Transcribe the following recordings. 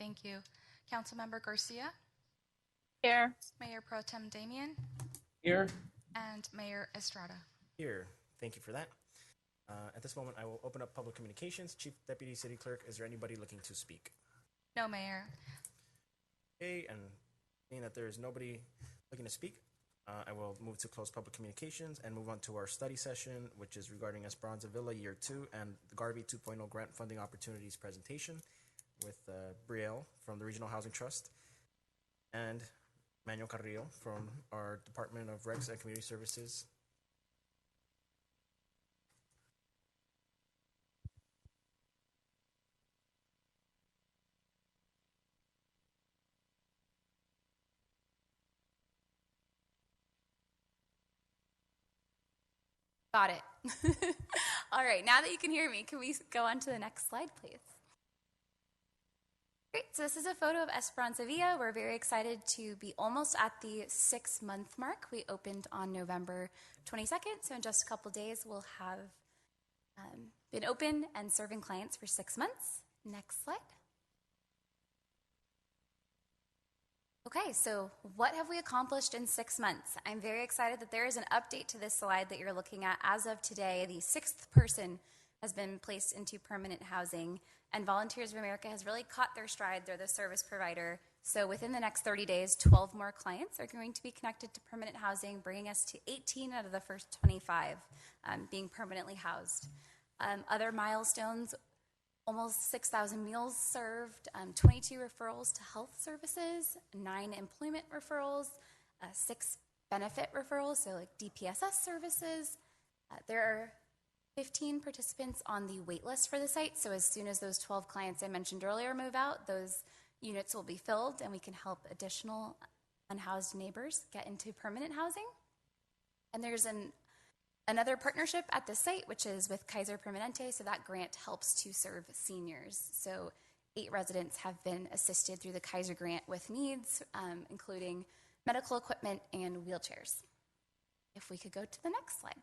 Thank you. Councilmember Garcia, Here. Mayor Pro Tem Damian, Here. and Mayor Estrada. Here. Thank you for that. At this moment, I will open up public communications. Chief Deputy City Clerk, is there anybody looking to speak? No, Mayor. Okay, and seeing that there is nobody looking to speak, I will move to close public communications and move on to our study session, which is regarding Esperanza Villa Year 2 and the Garvey 2.0 Grant Funding Opportunities presentation with Brielle from the Regional Housing Trust and Manuel Carrillo from our Department of Regs and Community Services. Got it. All right, now that you can hear me, can we go on to the next slide, please? Great, so this is a photo of Esperanza Villa. We're very excited to be almost at the 6-month mark. We opened on November 22nd, so in just a couple days, we'll have been open and serving clients for 6 months. Next slide. Okay, so what have we accomplished in 6 months? I'm very excited that there is an update to this slide that you're looking at. As of today, the 6th person has been placed into permanent housing, and Volunteers of America has really caught their stride. They're the service provider. So within the next 30 days, 12 more clients are going to be connected to permanent housing, bringing us to 18 out of the first 25 being permanently housed. Other milestones: almost 6,000 meals served, 22 referrals to health services, 9 employment referrals, 6 benefit referrals, so like DPSS services. There are 15 participants on the wait list for the site, so as soon as those 12 clients I mentioned earlier move out, those units will be filled and we can help additional unhoused neighbors get into permanent housing. And there's another partnership at the site, which is with Kaiser Permanente, so that grant helps to serve seniors. So 8 residents have been assisted through the Kaiser grant with needs, including medical equipment and wheelchairs. If we could go to the next slide.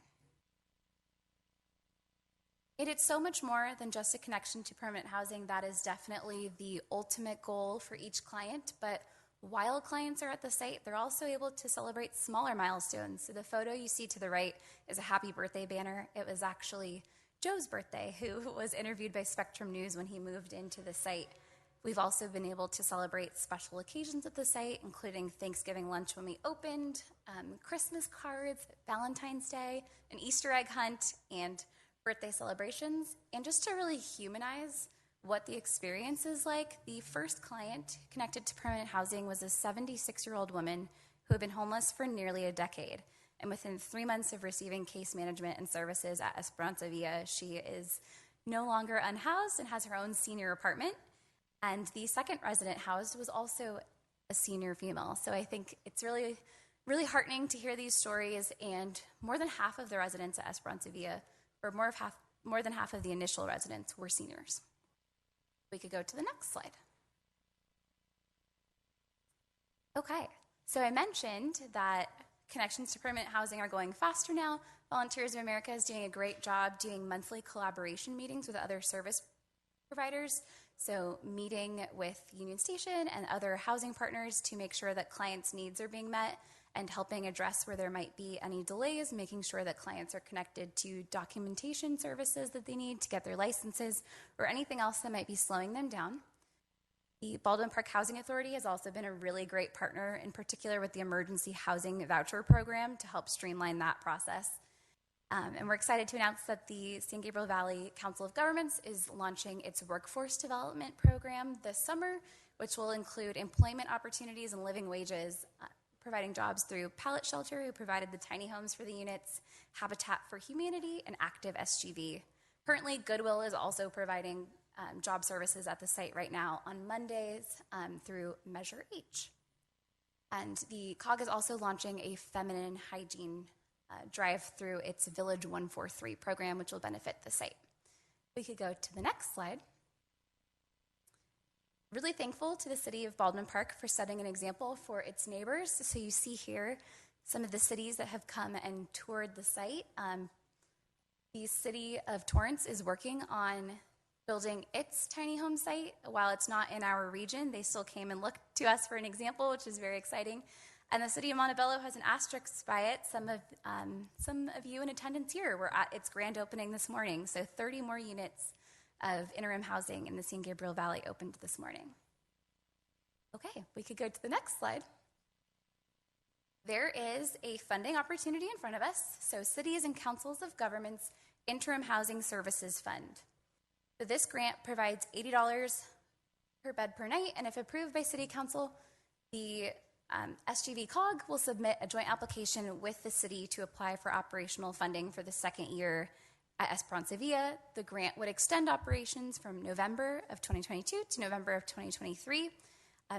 It's so much more than just a connection to permanent housing. That is definitely the ultimate goal for each client, but while clients are at the site, they're also able to celebrate smaller milestones. So the photo you see to the right is a happy birthday banner. It was actually Joe's birthday, who was interviewed by Spectrum News when he moved into the site. We've also been able to celebrate special occasions at the site, including Thanksgiving lunch when we opened, Christmas cards, Valentine's Day, an Easter egg hunt, and birthday celebrations. And just to really humanize what the experience is like, the first client connected to permanent housing was a 76-year-old woman who had been homeless for nearly a decade. And within 3 months of receiving case management and services at Esperanza Villa, she is no longer unhoused and has her own senior apartment. And the second resident housed was also a senior female. So I think it's really, really heartening to hear these stories. And more than half of the residents at Esperanza Villa, or more than half of the initial residents, were seniors. We could go to the next slide. Okay, so I mentioned that connections to permanent housing are going faster now. Volunteers of America is doing a great job doing monthly collaboration meetings with other service providers. So meeting with Union Station and other housing partners to make sure that clients' needs are being met and helping address where there might be any delays, making sure that clients are connected to documentation services that they need to get their licenses or anything else that might be slowing them down. The Baldwin Park Housing Authority has also been a really great partner, in particular with the Emergency Housing Voucher Program, to help streamline that process. And we're excited to announce that the San Gabriel Valley Council of Governments is launching its workforce development program this summer, which will include employment opportunities and living wages, providing jobs through Pallet Shelter, who provided the tiny homes for the units, Habitat for Humanity, and Active SGV. Currently, Goodwill is also providing job services at the site right now on Mondays through Measure H. And the COG is also launching a feminine hygiene drive through its Village 143 program, which will benefit the site. We could go to the next slide. Really thankful to the city of Baldwin Park for setting an example for its neighbors. So you see here some of the cities that have come and toured the site. The city of Torrance is working on building its tiny home site. While it's not in our region, they still came and looked to us for an example, which is very exciting. And the city of Montebello has an asterisk by it. Some of you in attendance here were at its grand opening this morning. So 30 more units of interim housing in the San Gabriel Valley opened this morning. Okay, we could go to the next slide. There is a funding opportunity in front of us. So Cities and Councils of Governments Interim Housing Services Fund. So this grant provides $80 per bed per night, and if approved by City Council, the SGV COG will submit a joint application with the city to apply for operational funding for the second year at Esperanza Villa. The grant would extend operations from November of 2022 to November of 2023.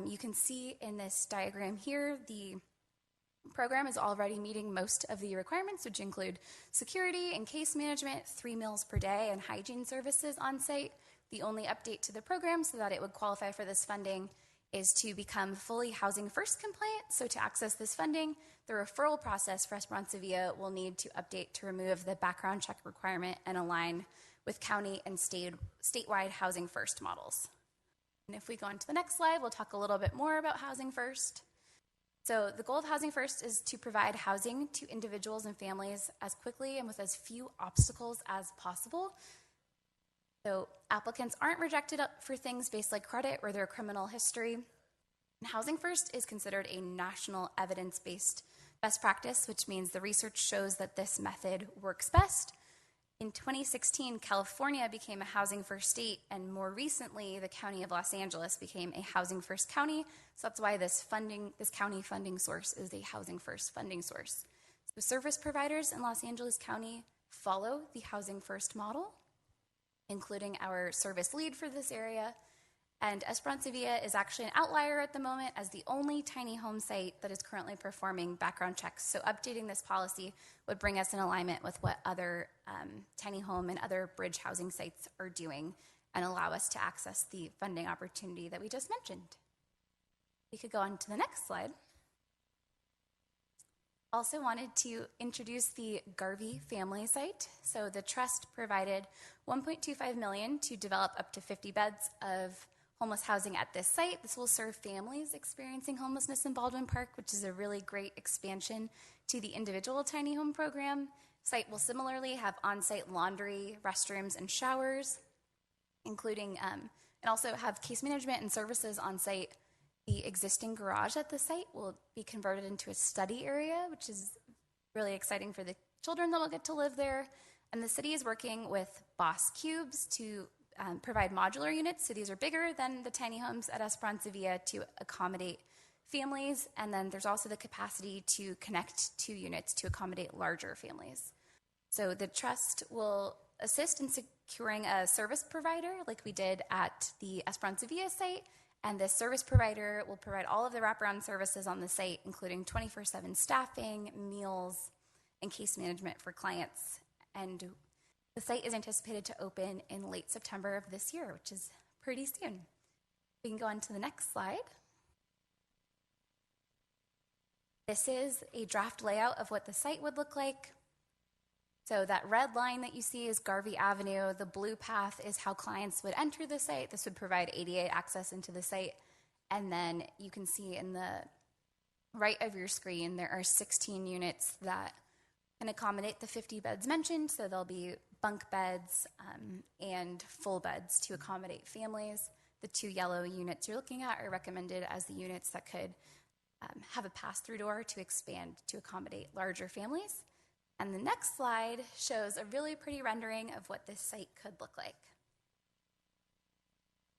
You can see in this diagram here, the program is already meeting most of the requirements, which include security and case management, 3 meals per day, and hygiene services on site. The only update to the program so that it would qualify for this funding is to become fully Housing First compliant. So to access this funding, the referral process for Esperanza Villa will need to update to remove the background check requirement and align with county and statewide Housing First models. And if we go on to the next slide, we'll talk a little bit more about Housing First. So the goal of Housing First is to provide housing to individuals and families as quickly and with as few obstacles as possible. So applicants aren't rejected for things based like credit or their criminal history. And Housing First is considered a national evidence-based best practice, which means the research shows that this method works best. In 2016, California became a Housing First state, and more recently, the County of Los Angeles became a Housing First county. So that's why this county funding source is a Housing First funding source. So service providers in Los Angeles County follow the Housing First model, including our service lead for this area. And Esperanza Villa is actually an outlier at the moment as the only tiny home site that is currently performing background checks. So updating this policy would bring us in alignment with what other tiny home and other bridge housing sites are doing and allow us to access the funding opportunity that we just mentioned. We could go on to the next slide. Also wanted to introduce the Garvey family site. So the trust provided $1.25 million to develop up to 50 beds of homeless housing at this site. This will serve families experiencing homelessness in Baldwin Park, which is a really great expansion to the individual tiny home program. Site will similarly have on-site laundry, restrooms, and showers, including, and also have case management and services on site. The existing garage at the site will be converted into a study area, which is really exciting for the children that will get to live there. And the city is working with Boss Cubes to provide modular units. So these are bigger than the tiny homes at Esperanza Villa to accommodate families. And then there's also the capacity to connect 2 units to accommodate larger families. So the trust will assist in securing a service provider like we did at the Esperanza Villa site. And this service provider will provide all of the wraparound services on the site, including 24/7 staffing, meals, and case management for clients. And the site is anticipated to open in late September of this year, which is pretty soon. We can go on to the next slide. This is a draft layout of what the site would look like. So that red line that you see is Garvey Avenue. The blue path is how clients would enter the site. This would provide ADA access into the site. And then you can see in the right of your screen, there are 16 units that can accommodate the 50 beds mentioned. So there'll be bunk beds and full beds to accommodate families. The 2 yellow units you're looking at are recommended as the units that could have a pass-through door to expand to accommodate larger families. And the next slide shows a really pretty rendering of what this site could look like.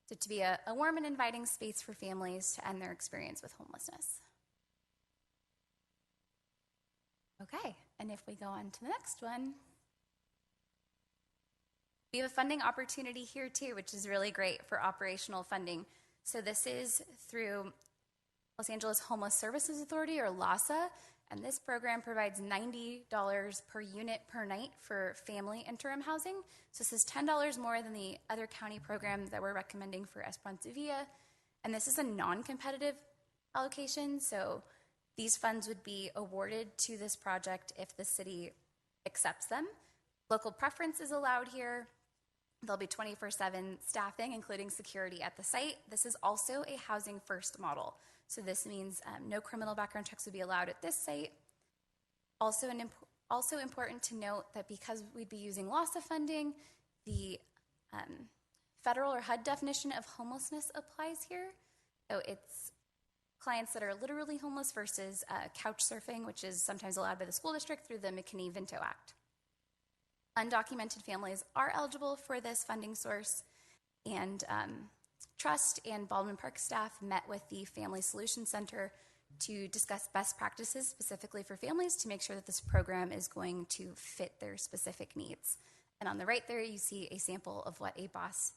So to be a warm and inviting space for families to end their experience with homelessness. Okay, and if we go on to the next one, we have a funding opportunity here too, which is really great for operational funding. So this is through Los Angeles Homeless Services Authority, or LAHSA, and this program provides $90 per unit per night for family interim housing. So this is $10 more than the other county programs that we're recommending for Esperanza Villa. And this is a non-competitive allocation, so these funds would be awarded to this project if the city accepts them. Local preference is allowed here. There'll be 24/7 staffing, including security at the site. This is also a housing first model. So this means no criminal background checks would be allowed at this site. Also important to note that because we'd be using LAWSA funding, the federal or HUD definition of homelessness applies here. So it's clients that are literally homeless versus couch surfing, which is sometimes allowed by the school district through the McKinney-Vento Act. Undocumented families are eligible for this funding source, and Trust and Baldwin Park staff met with the Family Solutions Center to discuss best practices specifically for families to make sure that this program is going to fit their specific needs. And on the right there, you see a sample of what a BOSS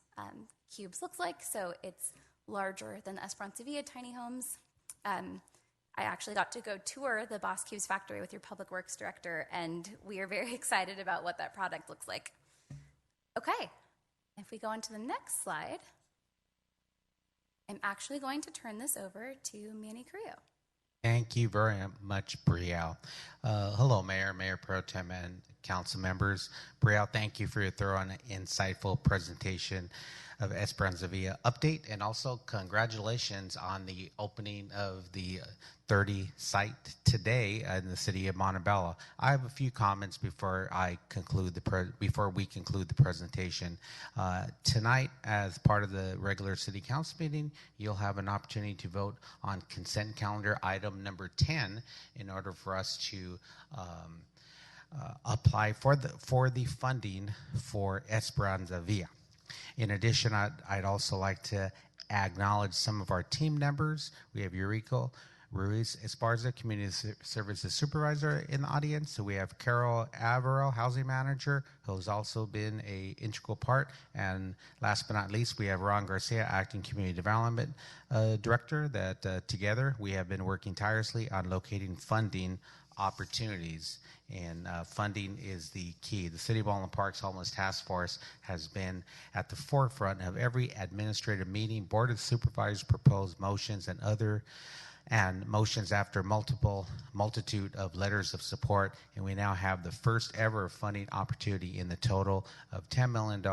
Cubes looks like. So it's larger than the Esperanza Villa tiny homes. I actually got to go tour the BOSS Cubes factory with your public works director, and we are very excited about what that product looks like. Okay, if we go on to the next slide, I'm actually going to turn this over to Manny Carrillo. Thank you very much, Brielle. Hello, Mayor, Mayor Pro Tem, and council members. Brielle, thank you for your thorough and insightful presentation of Esperanza Villa update, and also congratulations on the opening of the 30 site today in the city of Montebello. I have a few comments before we conclude the presentation. Tonight, as part of the regular city council meeting, you'll have an opportunity to vote on consent calendar item number 10 in order for us to apply for the funding for Esperanza Villa. In addition, I'd also like to acknowledge some of our team members. We have Eurico Ruiz Esparza, Community Services Supervisor, in the audience. So we have Carol Averill, Housing Manager, who's also been an integral part. And last but not least, we have Ron Garcia, Acting Community Development Director, that together we have been working tirelessly on locating funding opportunities. And funding is the key. The City of Baldwin Park's Homeless Task Force has been at the forefront of every administrative meeting, Board of Supervisors proposed motions and motions after multitude of letters of support, and we now have the first ever funding opportunity in the total of $10 million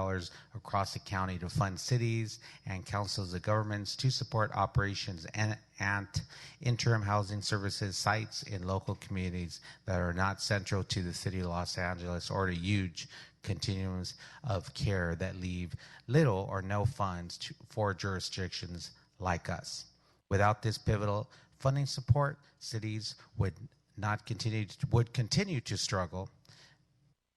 across the county to fund cities and councils of governments to support operations and interim housing services sites in local communities that are not central to the city of Los Angeles or the huge continuums of care that leave little or no funds for jurisdictions like us. Without this pivotal funding support, cities would continue to struggle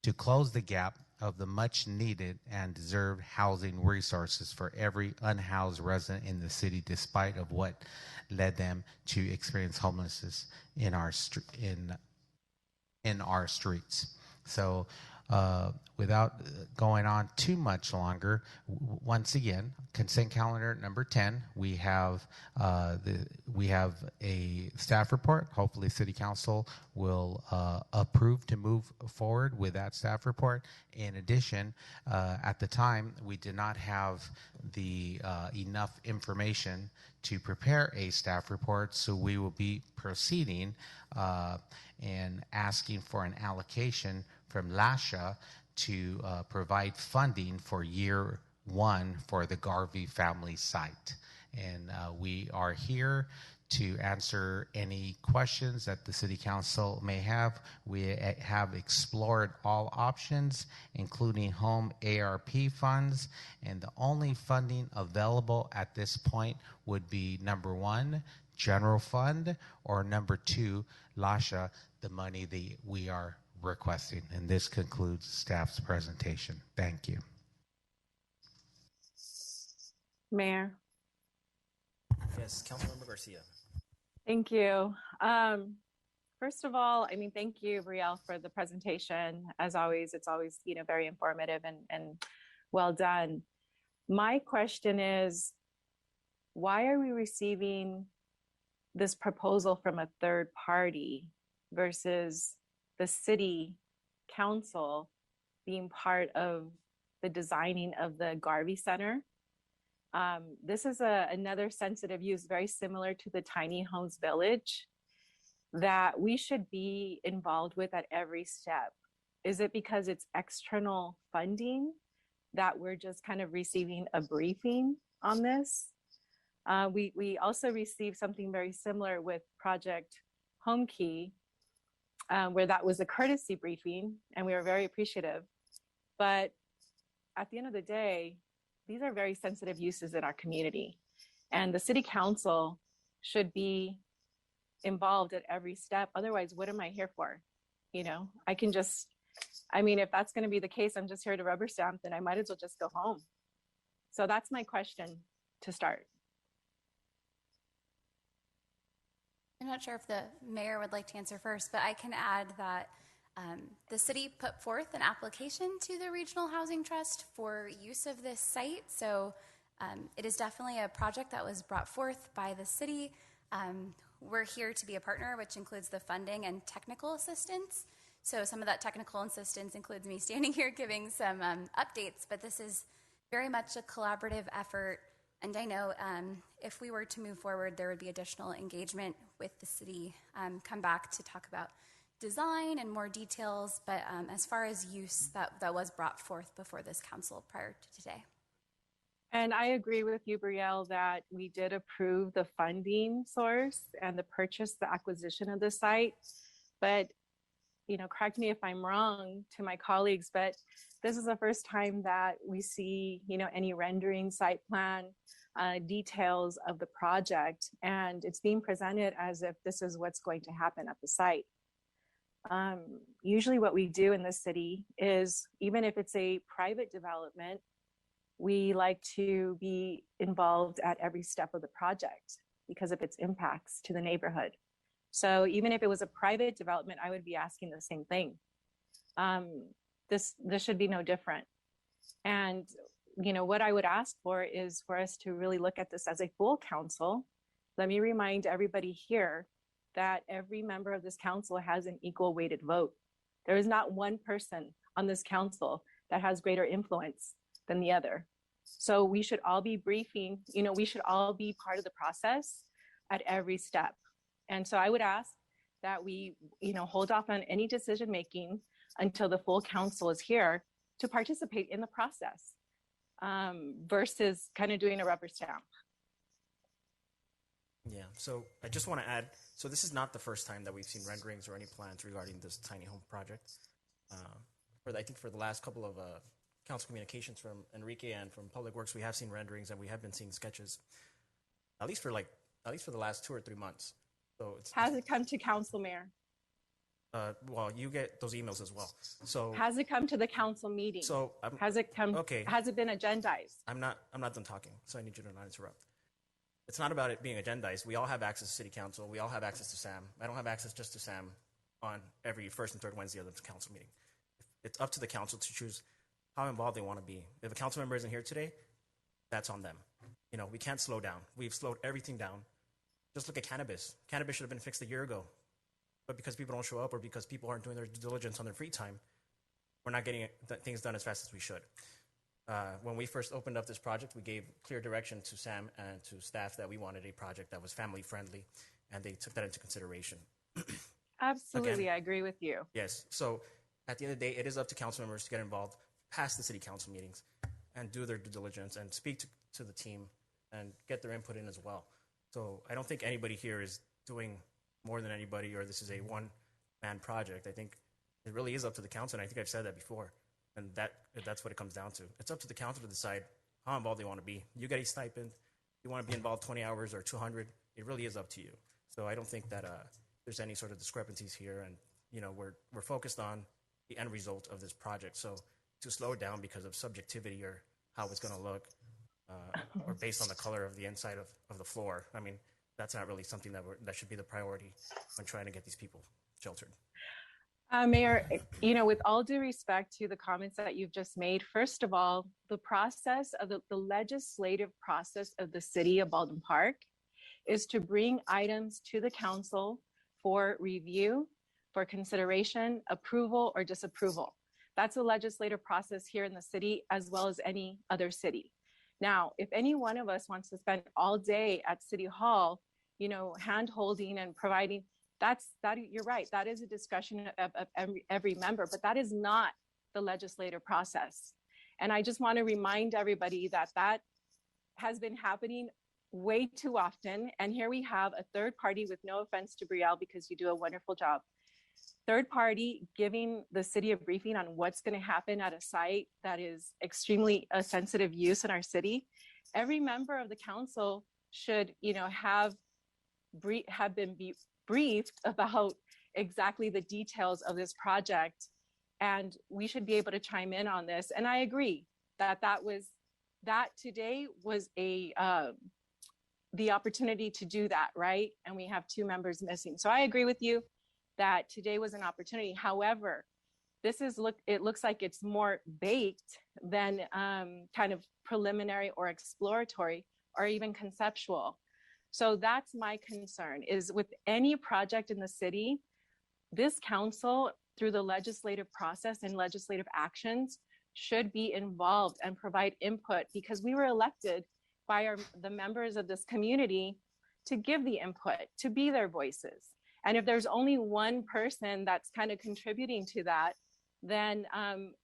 to close the gap of the much needed and deserved housing resources for every unhoused resident in the city, despite of what led them to experience homelessness in our streets. So without going on too much longer, once again, consent calendar number 10. We have a staff report. Hopefully, City Council will approve to move forward with that staff report. In addition, at the time, we did not have the enough information to prepare a staff report, so we will be proceeding and asking for an allocation from LASHA to provide funding for year one for the Garvey family site. And we are here to answer any questions that the City Council may have. We have explored all options, including home ARP funds, and the only funding available at this point would be number one, general fund, or number two, LASHA, the money that we are requesting. And this concludes staff's presentation. Thank you. Mayor. Yes, Councilmember Garcia. Thank you. First of all, thank you, Brielle, for the presentation. As always, it's always, very informative and well done. My question is, why are we receiving this proposal from a third party versus the City Council being part of the designing of the Garvey Center? This is another sensitive use, very similar to the Tiny Homes Village, that we should be involved with at every step. Is it because it's external funding that we're just kind of receiving a briefing on this. We also received something very similar with Project Home Key, where that was a courtesy briefing, and we were very appreciative. But at the end of the day, these are very sensitive uses in our community, and the city council should be involved at every step. Otherwise, what am I here for? You know, if that's going to be the case, I'm just here to rubber stamp, then I might as well just go home. So that's my question to start. I'm not sure if the mayor would like to answer first, but I can add that the city put forth an application to the Regional Housing Trust for use of this site. So it is definitely a project that was brought forth by the city. We're here to be a partner, which includes the funding and technical assistance. So some of that technical assistance includes me standing here giving some updates, but this is very much a collaborative effort. And I know if we were to move forward, there would be additional engagement with the city, come back to talk about design and more details. But as far as use, that was brought forth before this council prior to today. And I agree with you, Brielle, that we did approve the funding source and the acquisition of the site. But, you know, correct me if I'm wrong to my colleagues, but this is the first time that we see, you know, any rendering, site plan, details of the project, and it's being presented as if this is what's going to happen at the site. Usually what we do in this city is, even if it's a private development, we like to be involved at every step of the project because of its impacts to the neighborhood. So even if it was a private development, I would be asking the same thing. This should be no different. And you know, what I would ask for is for us to really look at this as a full council. Let me remind everybody here that every member of this council has an equal weighted vote. There is not one person on this council that has greater influence than the other. So we should all be briefing, you know, we should all be part of the process at every step. And so I would ask that we, you know, hold off on any decision making until the full council is here to participate in the process, versus kind of doing a rubber stamp. Yeah, so I just want to add, so this is not the first time that we've seen renderings or any plans regarding this tiny home project. I think for the last couple of council communications from Enrique and from Public Works, we have seen renderings and we have been seeing sketches, at least for the last 2 or 3 months. So Has it come to council, Mayor? Well, you get those emails as well. So has it come to the council meeting? So has it come? Okay. Has it been agendized? I'm not done talking, so I need you to not interrupt. It's not about it being agendized. We all have access to City Council. We all have access to Sam. I don't have access just to Sam on every first and third Wednesday of the council meeting. It's up to the council to choose how involved they want to be. If a council member isn't here today, that's on them. You know, we can't slow down. We've slowed everything down. Just look at cannabis. Cannabis should have been fixed a year ago. But because people don't show up or because people aren't doing their due diligence on their free time, we're not getting things done as fast as we should. When we first opened up this project, we gave clear direction to Sam and to staff that we wanted a project that was family friendly, and they took that into consideration. Absolutely, Again, I agree with you. Yes, so at the end of the day, it is up to council members to get involved past the city council meetings and do their due diligence and speak to the team and get their input in as well. So I don't think anybody here is doing more than anybody, or this is a one-man project. I think it really is up to the council, and I think I've said that before, and that's what it comes down to. It's up to the council to decide how involved they want to be. You get a stipend, you want to be involved 20 hours or 200, it really is up to you. So I don't think that there's any sort of discrepancies here, and you know, we're focused on the end result of this project. So to slow it down because of subjectivity or how it's going to look, or based on the color of the inside of the floor, I mean, that's not really something that should be the priority when trying to get these people sheltered. Mayor, you know, with all due respect to the comments that you've just made, first of all, the process of the legislative process of the city of Baldwin Park is to bring items to the council for review, for consideration, approval, or disapproval. That's a legislative process here in the city as well as any other city. Now, if any one of us wants to spend all day at City Hall, you know, hand-holding and providing, you're right, that is a discussion of every member, but that is not the legislative process. And I just want to remind everybody that that has been happening way too often. And here we have a third party, with no offense to Brielle, because you do a wonderful job, third party giving the city a briefing on what's going to happen at a site that is extremely a sensitive use in our city. Every member of the council should, have been briefed about exactly the details of this project, and we should be able to chime in on this. And I agree that today was the opportunity to do that, right? And we have 2 members missing. So I agree with you that today was an opportunity. However, it looks like it's more baked than kind of preliminary or exploratory or even conceptual. So that's my concern, is with any project in the city, this council, through the legislative process and legislative actions, should be involved and provide input, because we were elected by the members of this community to give the input, to be their voices. And if there's only one person that's kind of contributing to that, then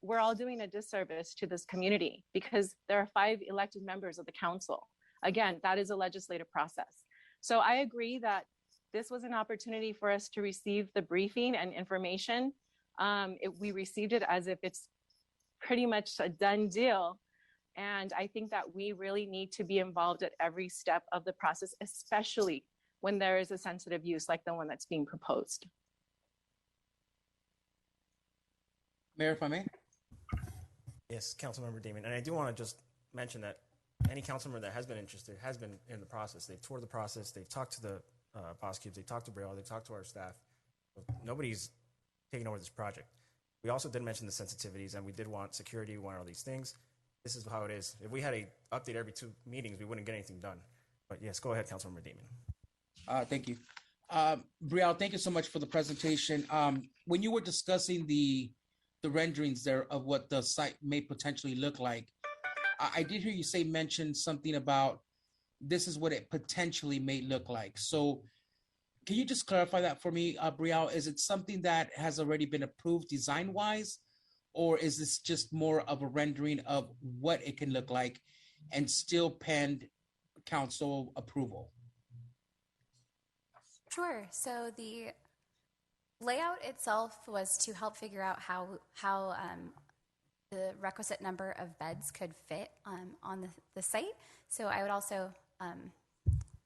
we're all doing a disservice to this community, because there are 5 elected members of the council. Again, that is a legislative process. So I agree that this was an opportunity for us to receive the briefing and information. We received it as if it's pretty much a done deal. And I think that we really need to be involved at every step of the process, especially when there is a sensitive use like the one that's being proposed. Mayor, if I may? Yes, Councilmember Damon. And I do want to just mention that any council member that has been interested has been in the process. They've toured the process. They've talked to the prosecutors. They've talked to Braille. They've talked to our staff. Nobody's taking over this project. We also did mention the sensitivities, and we did want security, we want all these things. This is how it is. If we had a update every 2 meetings, we wouldn't get anything done. But yes, go ahead, Councilmember Damon. Thank you. Brielle, thank you so much for the presentation. When you were discussing the renderings there of what the site may potentially look like, I did hear you mention something about this is what it potentially may look like. So can you just clarify that for me, Brielle? Is it something that has already been approved design-wise, or is this just more of a rendering of what it can look like and still pending council approval? Sure. So the layout itself was to help figure out how the requisite number of beds could fit on the site. So I would also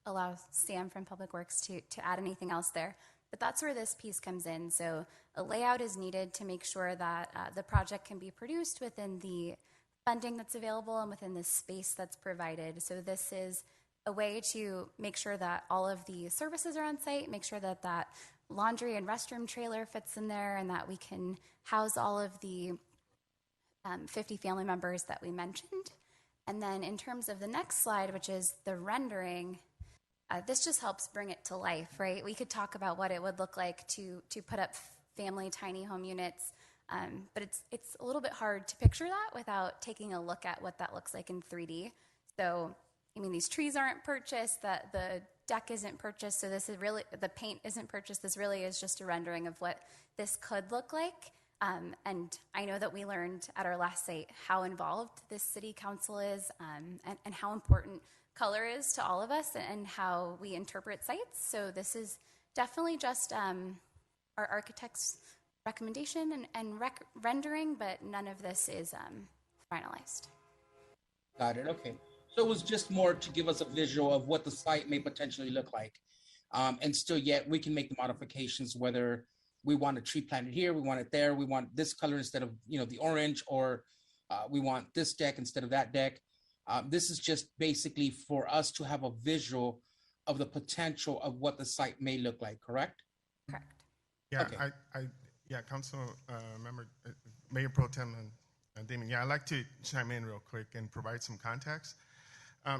allow Sam from Public Works to add anything else there. But that's where this piece comes in. So a layout is needed to make sure that the project can be produced within the funding that's available and within the space that's provided. So this is a way to make sure that all of the services are on site, make sure that that laundry and restroom trailer fits in there, and that we can house all of the 50 family members that we mentioned. And then in terms of the next slide, which is the rendering, this just helps bring it to life, right? We could talk about what it would look like to put up family tiny home units, but it's a little bit hard to picture that without taking a look at what that looks like in 3D. So, I mean, these trees aren't purchased, the deck isn't purchased, so this is really, the paint isn't purchased. This really is just a rendering of what this could look like. And I know that we learned at our last site how involved this city council is, and how important color is to all of us and how we interpret sites. So this is definitely just our architect's recommendation and rendering, but none of this is finalized. Got it. Okay. So it was just more to give us a visual of what the site may potentially look like. And still yet we can make the modifications, whether we want a tree planted here, we want it there, we want this color instead of, the orange, or we want this deck instead of that deck. This is just basically for us to have a visual of the potential of what the site may look like, correct? Correct. Yeah, Okay. Council member, Mayor Pro Tem and Damon. Yeah, I'd like to chime in real quick and provide some context.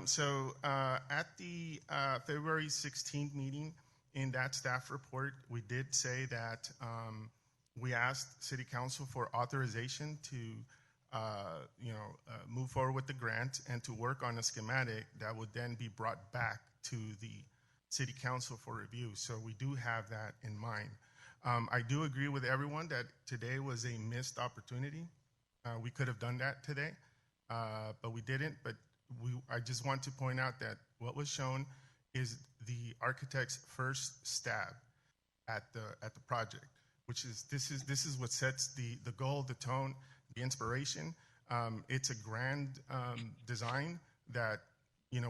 So at the February 16th meeting, in that staff report, we did say that we asked City Council for authorization to move forward with the grant and to work on a schematic that would then be brought back to the City Council for review. So we do have that in mind. I do agree with everyone that today was a missed opportunity. We could have done that today. but we didn't. But I just want to point out that what was shown is the architect's first stab at the project, which is this is what sets the goal, the tone, the inspiration. It's a grand design that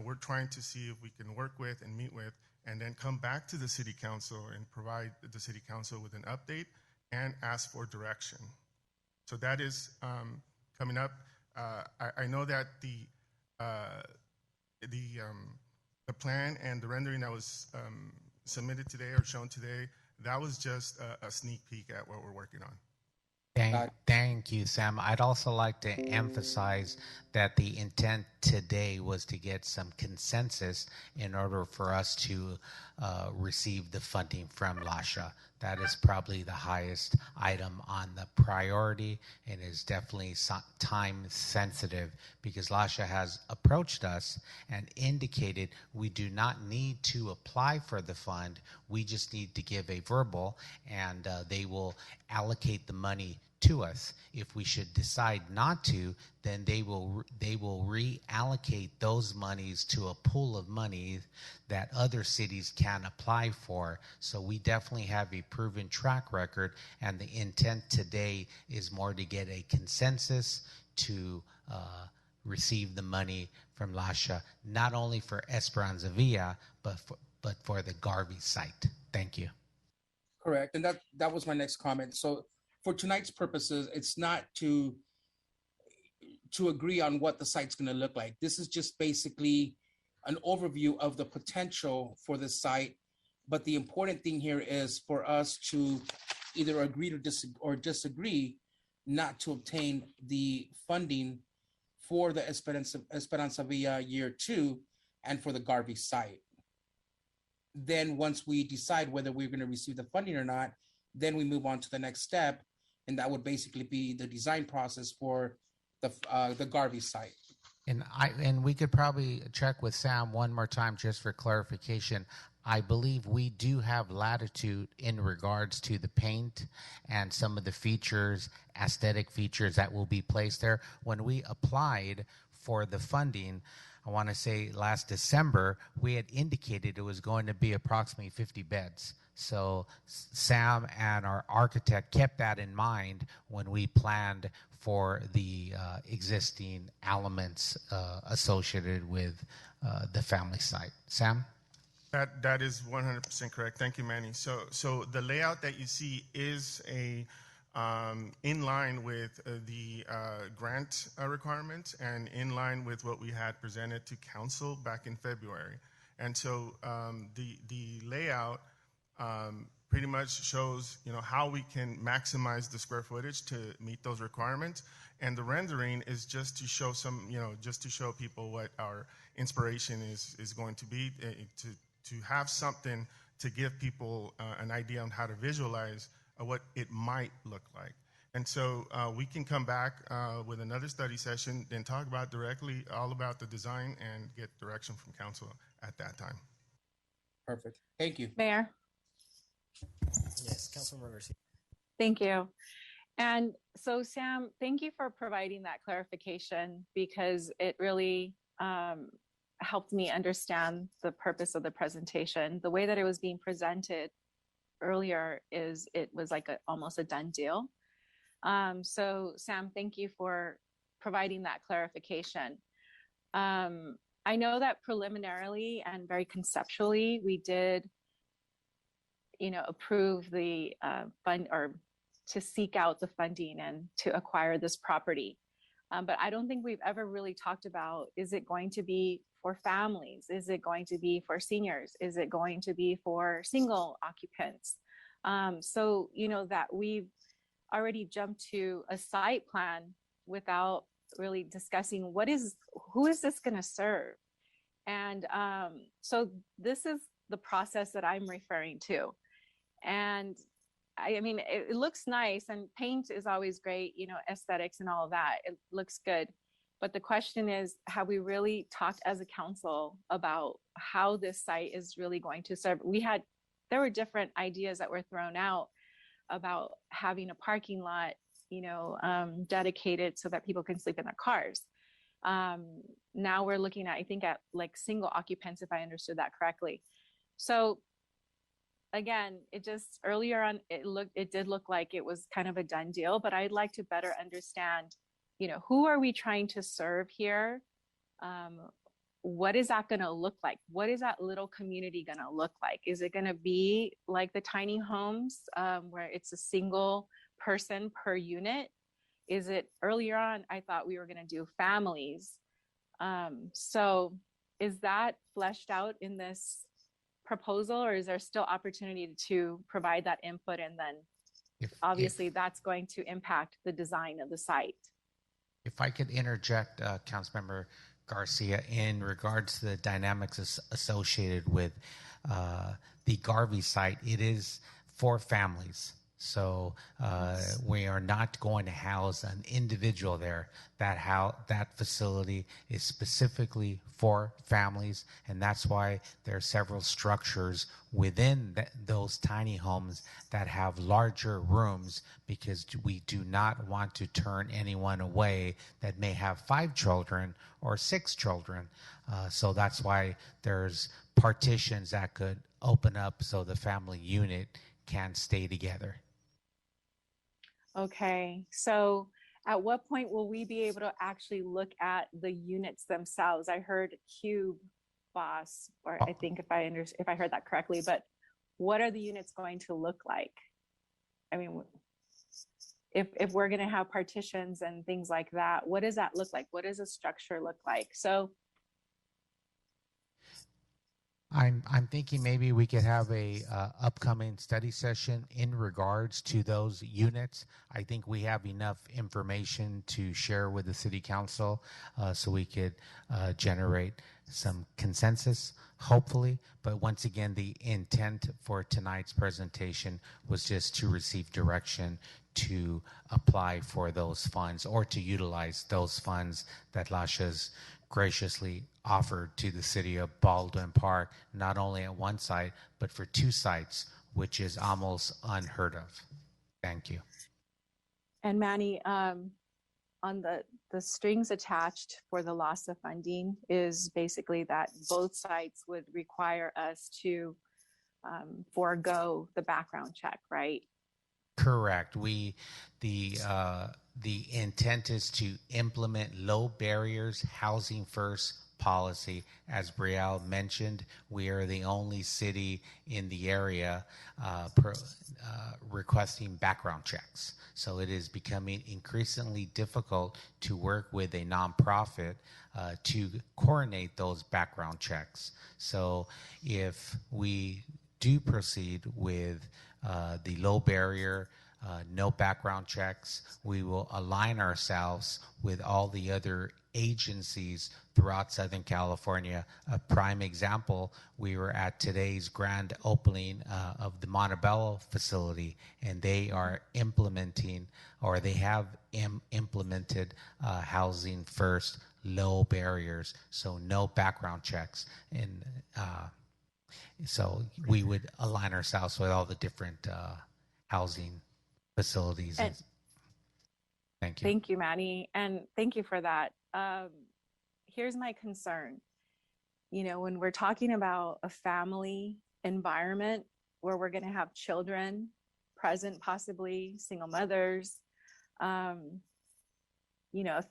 we're trying to see if we can work with and meet with, and then come back to the city council and provide the city council with an update and ask for direction. So that is coming up. I know that the plan and the rendering that was submitted today or shown today, that was just a sneak peek at what we're working on. Thank you, Sam. I'd also like to emphasize that the intent today was to get some consensus in order for us to receive the funding from LASHA. That is probably the highest item on the priority, and is definitely time sensitive, because LASHA has approached us and indicated we do not need to apply for the fund. We just need to give a verbal, and they will allocate the money to us. If we should decide not to, then they will reallocate those monies to a pool of money that other cities can apply for. So we definitely have a proven track record, and the intent today is more to get a consensus to receive the money from LASHA, not only for Esperanza Villa, but for the Garvey site. Thank you. Correct, and that was my next comment. So for tonight's purposes, it's not to agree on what the site's going to look like. This is just basically an overview of the potential for the site. But the important thing here is for us to either agree or disagree not to obtain the funding for the Esperanza Villa Year 2 and for the Garvey site. Then once we decide whether we're going to receive the funding or not, then we move on to the next step, and that would basically be the design process for the Garvey site. And we could probably check with Sam one more time just for clarification. I believe we do have latitude in regards to the paint and some of the features, aesthetic features that will be placed there. When we applied for the funding, I want to say last December, we had indicated it was going to be approximately 50 beds. So Sam and our architect kept that in mind when we planned for the existing elements associated with the family site. Sam? That is 100% correct. Thank you, Manny. So the layout that you see is in line with the grant requirements and in line with what we had presented to council back in February. And so the layout pretty much shows how we can maximize the square footage to meet those requirements. And the rendering is just to show just to show people what our inspiration is going to be, to have something to give people an idea on how to visualize what it might look like. And so we can come back with another study session and talk about directly all about the design and get direction from council at that time. Perfect. Thank you. Mayor. Yes, Councilmember Garcia. Thank you. And so, Sam, thank you for providing that clarification, because it really helped me understand the purpose of the presentation. The way that it was being presented earlier is it was like almost a done deal. So, Sam, thank you for providing that clarification. I know that preliminarily and very conceptually, we did approve the fund, or to seek out the funding and to acquire this property. But I don't think we've ever really talked about, is it going to be for families? Is it going to be for seniors? Is it going to be for single occupants? So, that we've already jumped to a site plan without really discussing who is this going to serve? And so this is the process that I'm referring to. And I mean, it looks nice, and paint is always great, aesthetics and all of that. It looks good. But the question is, have we really talked as a council about how this site is really going to serve? There were different ideas that were thrown out about having a parking lot, dedicated so that people can sleep in their cars. Now we're looking at, I think, at like single occupants, if I understood that correctly. So again, it just earlier on, it did look like it was kind of a done deal, but I'd like to better understand, who are we trying to serve here? What is that going to look like? What is that little community going to look like? Is it going to be like the tiny homes, where it's a single person per unit? Is it earlier on? I thought we were going to do families. So is that fleshed out in this proposal, or is there still opportunity to provide that input? And then obviously that's going to impact the design of the site. If I could interject, Councilmember Garcia, in regards to the dynamics associated with the Garvey site, it is for families. So we are not going to house an individual there. That facility is specifically for families, and that's why there are several structures within those tiny homes that have larger rooms, because we do not want to turn anyone away that may have 5 children or 6 children. So that's why there's partitions that could open up so the family unit can stay together. Okay, so at what point will we be able to actually look at the units themselves? I heard cube boss, or I think if I heard that correctly, but what are the units going to look like? I mean, if we're going to have partitions and things like that, what does that look like? What does a structure look like? So I'm thinking maybe we could have a upcoming study session in regards to those units. I think we have enough information to share with the city council, so we could generate some consensus, hopefully. But once again, the intent for tonight's presentation was just to receive direction to apply for those funds, or to utilize those funds that Lasha's graciously offered to the city of Baldwin Park, not only at one site, but for 2 sites, which is almost unheard of. Thank you. And Manny, on the strings attached for the loss of funding is basically that both sites would require us to forego the background check, right? Correct. The intent is to implement low barriers, housing first policy. As Brielle mentioned, we are the only city in the area requesting background checks. So it is becoming increasingly difficult to work with a nonprofit to coordinate those background checks. So if we do proceed with the low barrier, no background checks, we will align ourselves with all the other agencies throughout Southern California. A prime example, we were at today's grand opening of the Montebello facility, and they are implementing, or they have implemented housing first, low barriers, so no background checks. And so we would align ourselves with all the different housing facilities. Thank you. Thank you, Manny. And thank you for that. Here's my concern. When we're talking about a family environment where we're going to have children present, possibly single mothers, a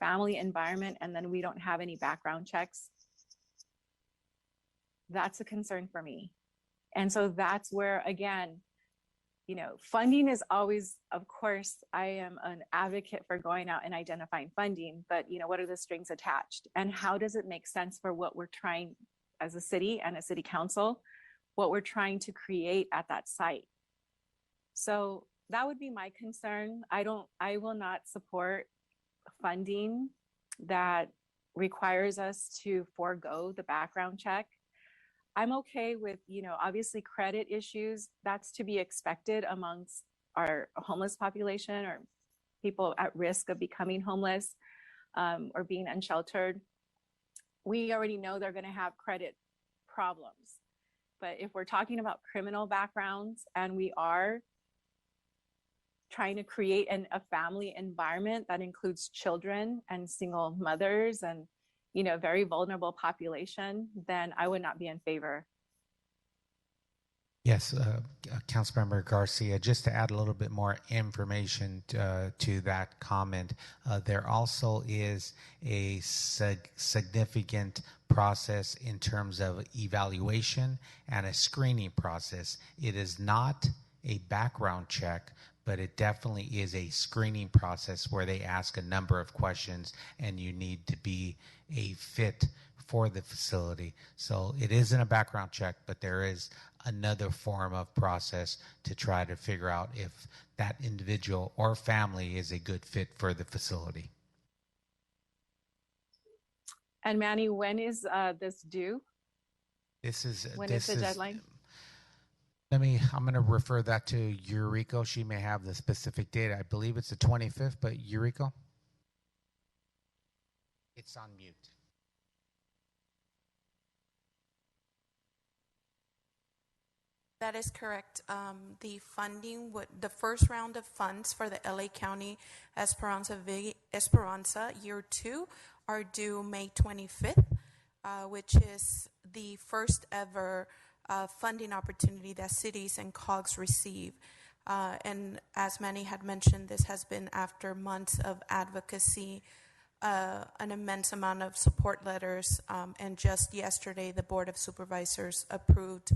family environment, and then we don't have any background checks, that's a concern for me. And so that's where, again, funding is always, of course, I am an advocate for going out and identifying funding, but what are the strings attached, and how does it make sense for what we're trying as a city and a city council, what we're trying to create at that site? So that would be my concern. I will not support funding that requires us to forego the background check. I'm okay with, obviously credit issues, that's to be expected amongst our homeless population or people at risk of becoming homeless or being unsheltered. We already know they're going to have credit problems. But if we're talking about criminal backgrounds and we are trying to create a family environment that includes children and single mothers and very vulnerable population, then I would not be in favor. Yes, Councilmember Garcia, just to add a little bit more information to that comment, there also is a significant process in terms of evaluation and a screening process. It is not a background check, but it definitely is a screening process where they ask a number of questions and you need to be a fit for the facility. So it isn't a background check, but there is another form of process to try to figure out if that individual or family is a good fit for the facility. And Manny, when is this due? When is the deadline? I'm going to refer that to Eureka. She may have the specific date. I believe it's the 25th, but Eureka? It's on mute. That is correct. The first round of funds for the LA County Esperanza Year 2 are due May 25th, which is the first ever funding opportunity that cities and COGS receive. And as Manny had mentioned, this has been after months of advocacy, an immense amount of support letters, and just yesterday the Board of Supervisors approved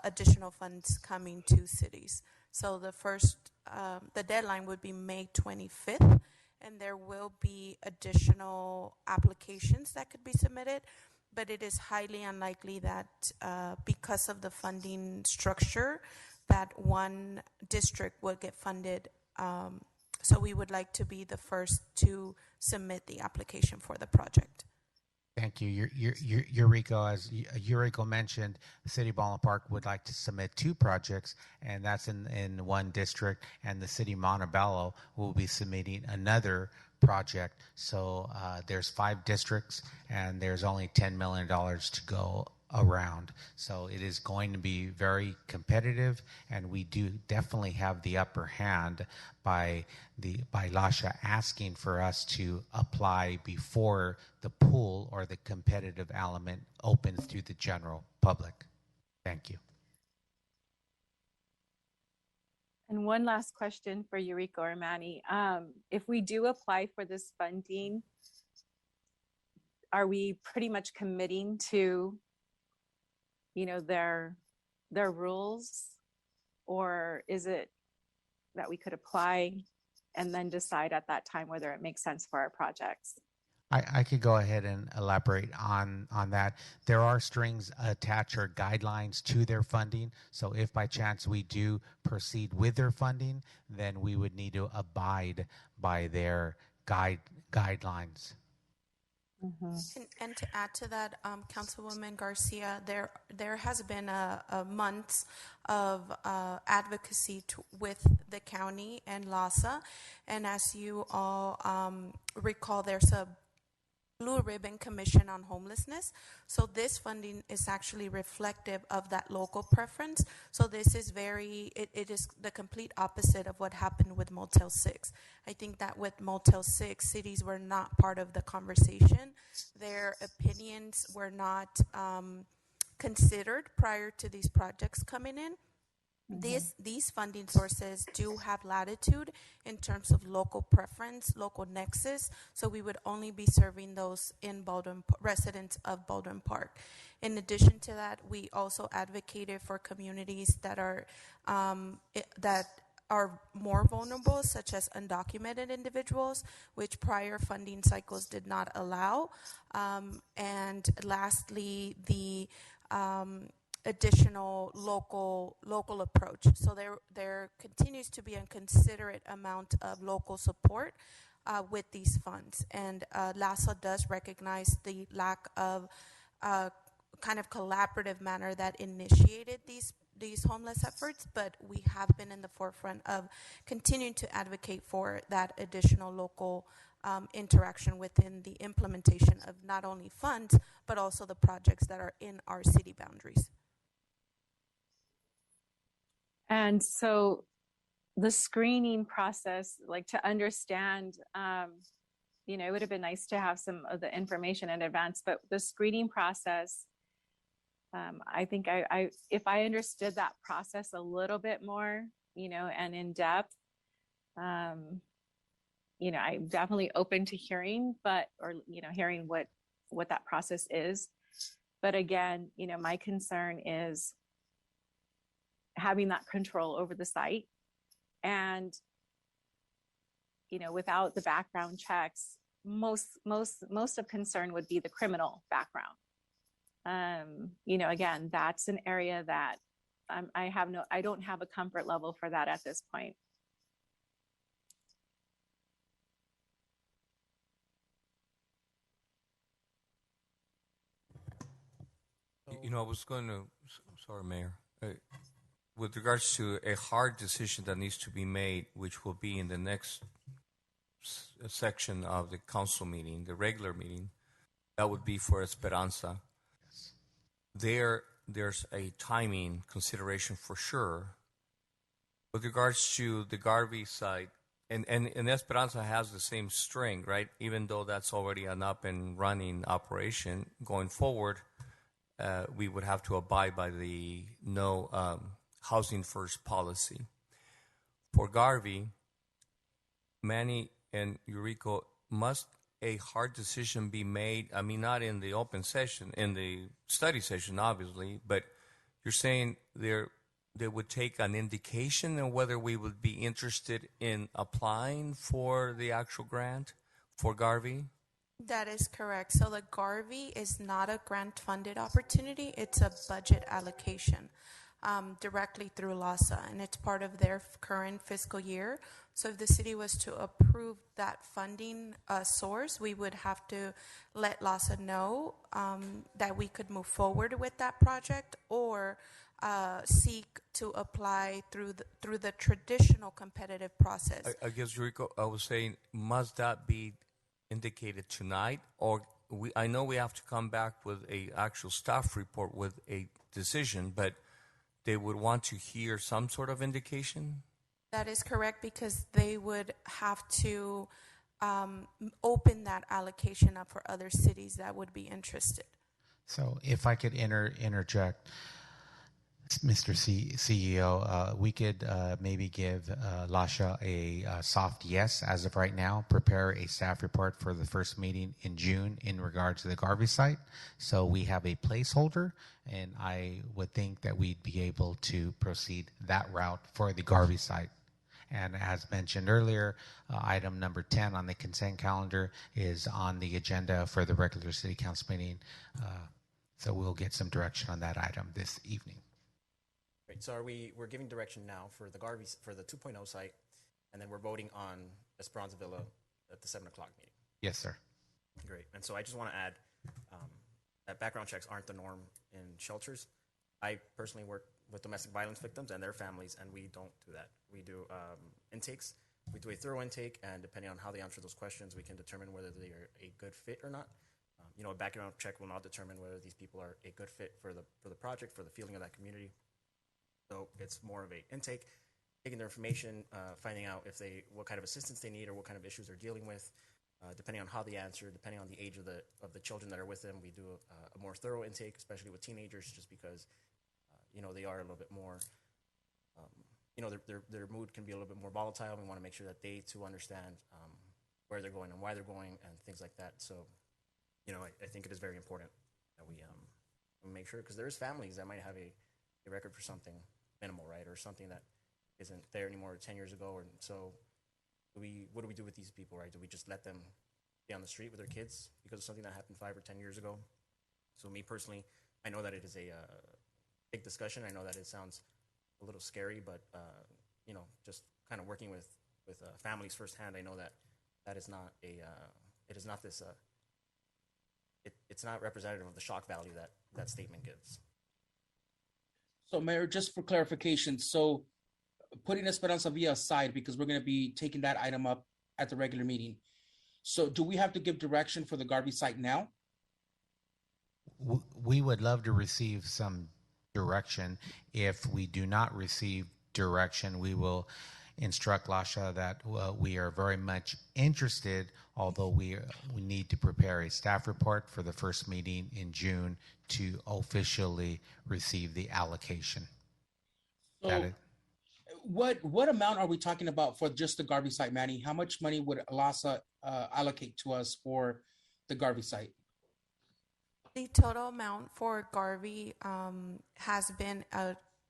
additional funds coming to cities. So the deadline would be May 25th, and there will be additional applications that could be submitted, but it is highly unlikely that because of the funding structure, that one district will get funded. So we would like to be the first to submit the application for the project. Thank you. Eureka, as Eureka mentioned, the City of Baldwin Park would like to submit 2 projects, and that's in one district, and the City of Montebello will be submitting another project. So there's 5 districts, and there's only $10 million to go around. So it is going to be very competitive, and we do definitely have the upper hand by LASHA asking for us to apply before the pool or the competitive element opens to the general public. Thank you. And one last question for Eureka or Manny. If we do apply for this funding, are we pretty much committing to their rules, or is it that we could apply and then decide at that time whether it makes sense for our projects? I could go ahead and elaborate on that. There are strings attached or guidelines to their funding. So if by chance we do proceed with their funding, then we would need to abide by their guidelines. Mm-hmm. And to add to that, Councilwoman Garcia, there has been a month of advocacy with the county and LASA, and as you all recall, there's a Blue Ribbon Commission on Homelessness. So this funding is actually reflective of that local preference. So this is it is the complete opposite of what happened with Motel 6. I think that with Motel 6, cities were not part of the conversation. Their opinions were not considered prior to these projects coming in. These funding sources do have latitude in terms of local preference, local nexus, so we would only be serving those in residents of Baldwin Park. In addition to that, we also advocated for communities that are more vulnerable, such as undocumented individuals, which prior funding cycles did not allow. And lastly, the additional local approach. So there continues to be a considerate amount of local support with these funds. And LASA does recognize the lack of kind of collaborative manner that initiated these homeless efforts, but we have been in the forefront of continuing to advocate for that additional local interaction within the implementation of not only funds, but also the projects that are in our city boundaries. And so the screening process, like to understand, it would have been nice to have some of the information in advance, but the screening process, I think if I understood that process a little bit more, and in depth, I'm definitely open to hearing, hearing what that process is. But again, my concern is having that control over the site, and without the background checks, most of concern would be the criminal background. Again, that's an area that I don't have a comfort level for that at this point. I was going to, sorry, Mayor, with regards to a hard decision that needs to be made, which will be in the next section of the council meeting, the regular meeting, that would be for Esperanza. There's a timing consideration for sure. With regards to the Garvey site, and Esperanza has the same string, right? Even though that's already an up and running operation going forward, we would have to abide by the no housing first policy. For Garvey, Manny and Eurico, must a hard decision be made? I mean, not in the open session, in the study session, obviously, but you're saying they would take an indication of whether we would be interested in applying for the actual grant for Garvey? That is correct. So the Garvey is not a grant-funded opportunity. It's a budget allocation directly through LASA, and it's part of their current fiscal year. So if the city was to approve that funding source, we would have to let LASA know that we could move forward with that project, or seek to apply through the traditional competitive process. I guess, Eurico, I was saying, must that be indicated tonight, or I know we have to come back with a actual staff report with a decision, but they would want to hear some sort of indication? That is correct, because they would have to open that allocation up for other cities that would be interested. So if I could interject, Mr. CEO, we could maybe give Lasha a soft yes as of right now, prepare a staff report for the first meeting in June in regards to the Garvey site. So we have a placeholder, and I would think that we'd be able to proceed that route for the Garvey site. And as mentioned earlier, item number 10 on the consent calendar is on the agenda for the regular city council meeting. So we'll get some direction on that item this evening. Great. So we're giving direction now for the Garvey, for the 2.0 site, and then we're voting on Esperanza Villa at the 7 o'clock meeting. Yes, sir. Great. And so I just want to add that background checks aren't the norm in shelters. I personally work with domestic violence victims and their families, and we don't do that. We do intakes. We do a thorough intake, and depending on how they answer those questions, we can determine whether they are a good fit or not. A background check will not determine whether these people are a good fit for the project, for the feeling of that community. So it's more of a intake, taking their information, finding out what kind of assistance they need or what kind of issues they're dealing with. Depending on how they answer, depending on the age of the children that are with them, we do a more thorough intake, especially with teenagers, just because they are a little bit more. Their mood can be a little bit more volatile. We want to make sure that they too understand where they're going and why they're going and things like that. So, I think it is very important that we make sure, because there's families that might have a record for something minimal, right, or something that isn't there anymore 10 years ago. And so what do we do with these people, right? Do we just let them stay on the street with their kids because of something that happened 5 or 10 years ago? So me personally, I know that it is a big discussion. I know that it sounds a little scary, but just kind of working with families firsthand, I know that is not it's not representative of the shock value that statement gives. So, Mayor, just for clarification, so putting Esperanza Villa aside, because we're going to be taking that item up at the regular meeting. So do we have to give direction for the Garvey site now? We would love to receive some direction. If we do not receive direction, we will instruct Lasha that we are very much interested, although we need to prepare a staff report for the first meeting in June to officially receive the allocation. That So it? what amount are we talking about for just the Garvey site, Manny? How much money would LASA allocate to us for the Garvey site? The total amount for Garvey has been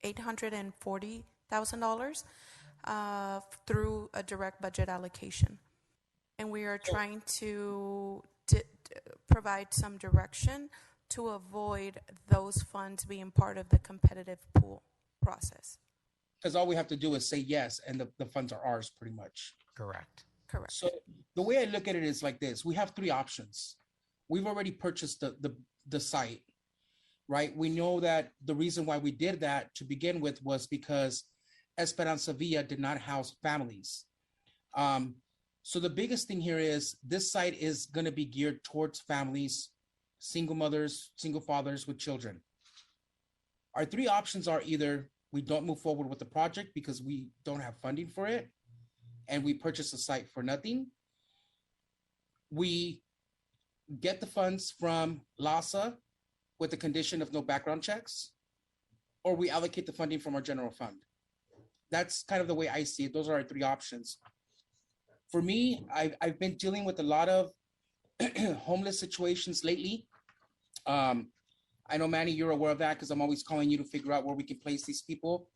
$840,000 through a direct budget allocation. And we are trying to provide some direction to avoid those funds being part of the competitive pool process. Because all we have to do is say yes, and the funds are ours pretty much. Correct. Correct. So the way I look at it is like this. We have three options. We've already purchased the site, right? We know that the reason why we did that to begin with was because Esperanza Villa did not house families. So the biggest thing here is this site is going to be geared towards families, single mothers, single fathers with children. Our three options are either we don't move forward with the project because we don't have funding for it, and we purchase the site for nothing. We get the funds from LASA with the condition of no background checks, or we allocate the funding from our general fund. That's kind of the way I see it. Those are our three options. For me, I've been dealing with a lot of homeless situations lately. I know, Manny, you're aware of that because I'm always calling you to figure out where we can place these people.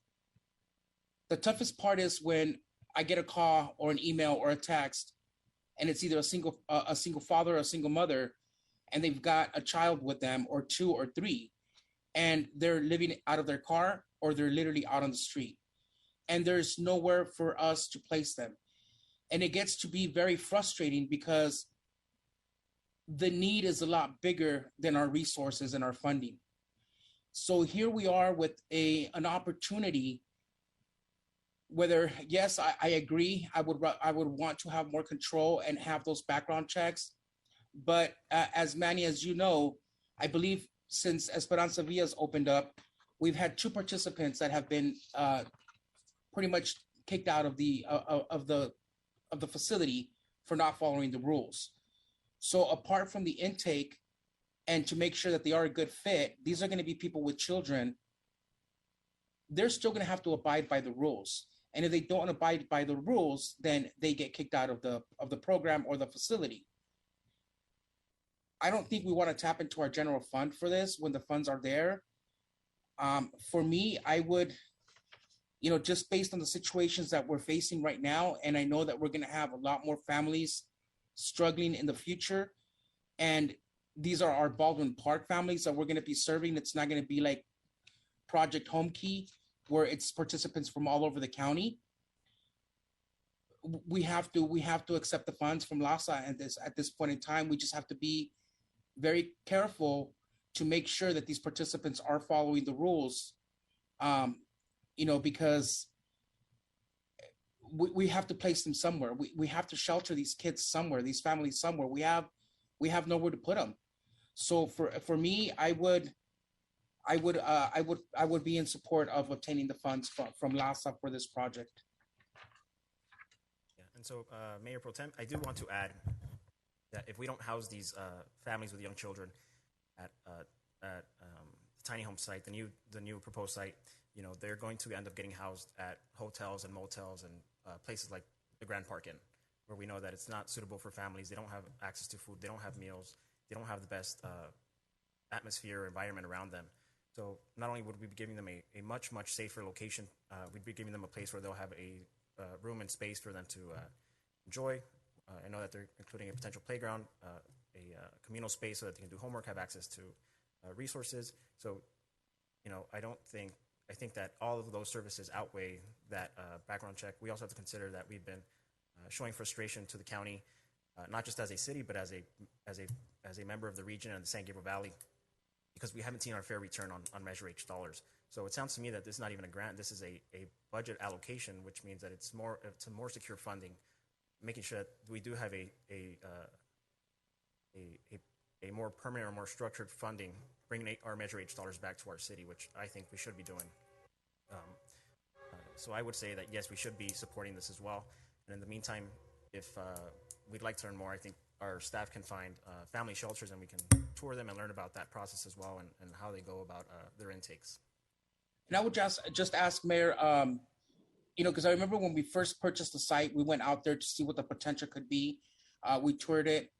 The toughest part is when I get a call or an email or a text, and it's either a single father or a single mother, and they've got a child with them, or two or three, and they're living out of their car, or they're literally out on the street, and there's nowhere for us to place them. And it gets to be very frustrating because the need is a lot bigger than our resources and our funding. So here we are with an opportunity. Whether, yes, I agree, I would want to have more control and have those background checks. But as Manny, as you know, I believe since Esperanza Villa's opened up, we've had two participants that have been pretty much kicked out of the facility for not following the rules. So apart from the intake and to make sure that they are a good fit, these are going to be people with children. They're still going to have to abide by the rules. And if they don't abide by the rules, then they get kicked out of the program or the facility. I don't think we want to tap into our general fund for this when the funds are there. For me, I would, just based on the situations that we're facing right now, and I know that we're going to have a lot more families struggling in the future, and these are our Baldwin Park families that we're going to be serving. It's not going to be like Project Home Key, where it's participants from all over the county. We have to accept the funds from LASA, and at this point in time, we just have to be very careful to make sure that these participants are following the rules. Because we have to place them somewhere. We have to shelter these kids somewhere, these families somewhere. We have nowhere to put them. So for me, I would be in support of obtaining the funds from LASA for this project. Yeah, and so Mayor Pro Tem, I do want to add that if we don't house these families with young children at the tiny home site, the new proposed site, they're going to end up getting housed at hotels and motels and places like the Grand Park Inn, where we know that it's not suitable for families. They don't have access to food. They don't have meals. They don't have the best atmosphere or environment around them. So not only would we be giving them a much, much safer location, we'd be giving them a place where they'll have a room and space for them to enjoy. I know that they're including a potential playground, a communal space so that they can do homework, have access to resources. So, I think that all of those services outweigh that background check. We also have to consider that we've been showing frustration to the county, not just as a city, but as a member of the region and the San Gabriel Valley, because we haven't seen our fair return on Measure H dollars. So it sounds to me that this is not even a grant. This is a budget allocation, which means that it's a more secure funding, making sure that we do have a more permanent or more structured funding, bringing our Measure H dollars back to our city, which I think we should be doing. So I would say that yes, we should be supporting this as well. And in the meantime, if we'd like to learn more, I think our staff can find family shelters and we can tour them and learn about that process as well and how they go about their intakes. And I would just ask Mayor, because I remember when we first purchased the site, we went out there to see what the potential could be. We toured it,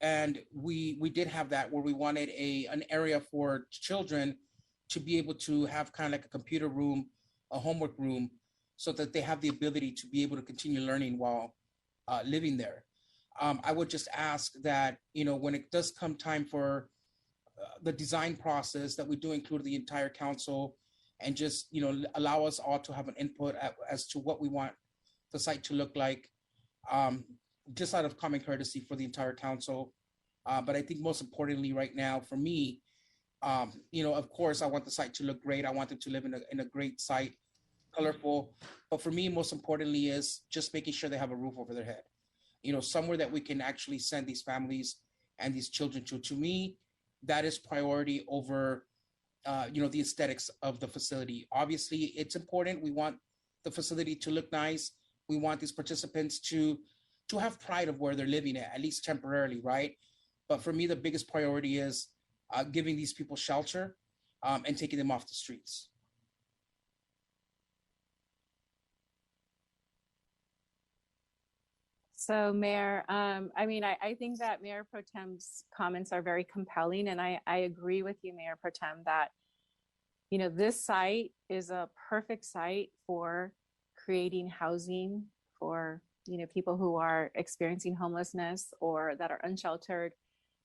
and we did have that where we wanted an area for children to be able to have kind of like a computer room, a homework room, so that they have the ability to be able to continue learning while living there. I would just ask that, when it does come time for the design process, that we do include the entire council and just, allow us all to have an input as to what we want the site to look like, just out of common courtesy for the entire council. But I think most importantly right now for me, of course, I want the site to look great. I want them to live in a great site, colorful. But for me, most importantly is just making sure they have a roof over their head, somewhere that we can actually send these families and these children to. To me, that is priority over, the aesthetics of the facility. Obviously, it's important. We want the facility to look nice. We want these participants to have pride of where they're living at least temporarily, right? But for me, the biggest priority is giving these people shelter and taking them off the streets. So, Mayor, I think that Mayor Pro Tem's comments are very compelling, and I agree with you, Mayor Pro Tem, that this site is a perfect site for creating housing for people who are experiencing homelessness or that are unsheltered.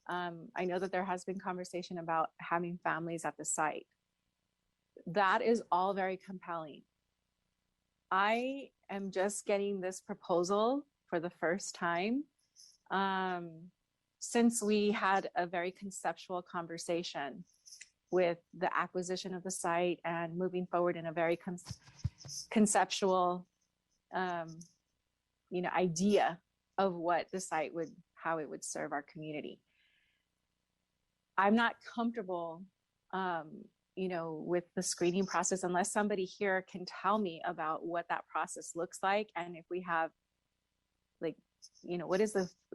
I know that there has been conversation about having families at the site. That is all very compelling. I am just getting this proposal for the first time since we had a very conceptual conversation with the acquisition of the site and moving forward in a very conceptual idea of what the site how it would serve our community. I'm not comfortable with the screening process unless somebody here can tell me about what that process looks like, and if we have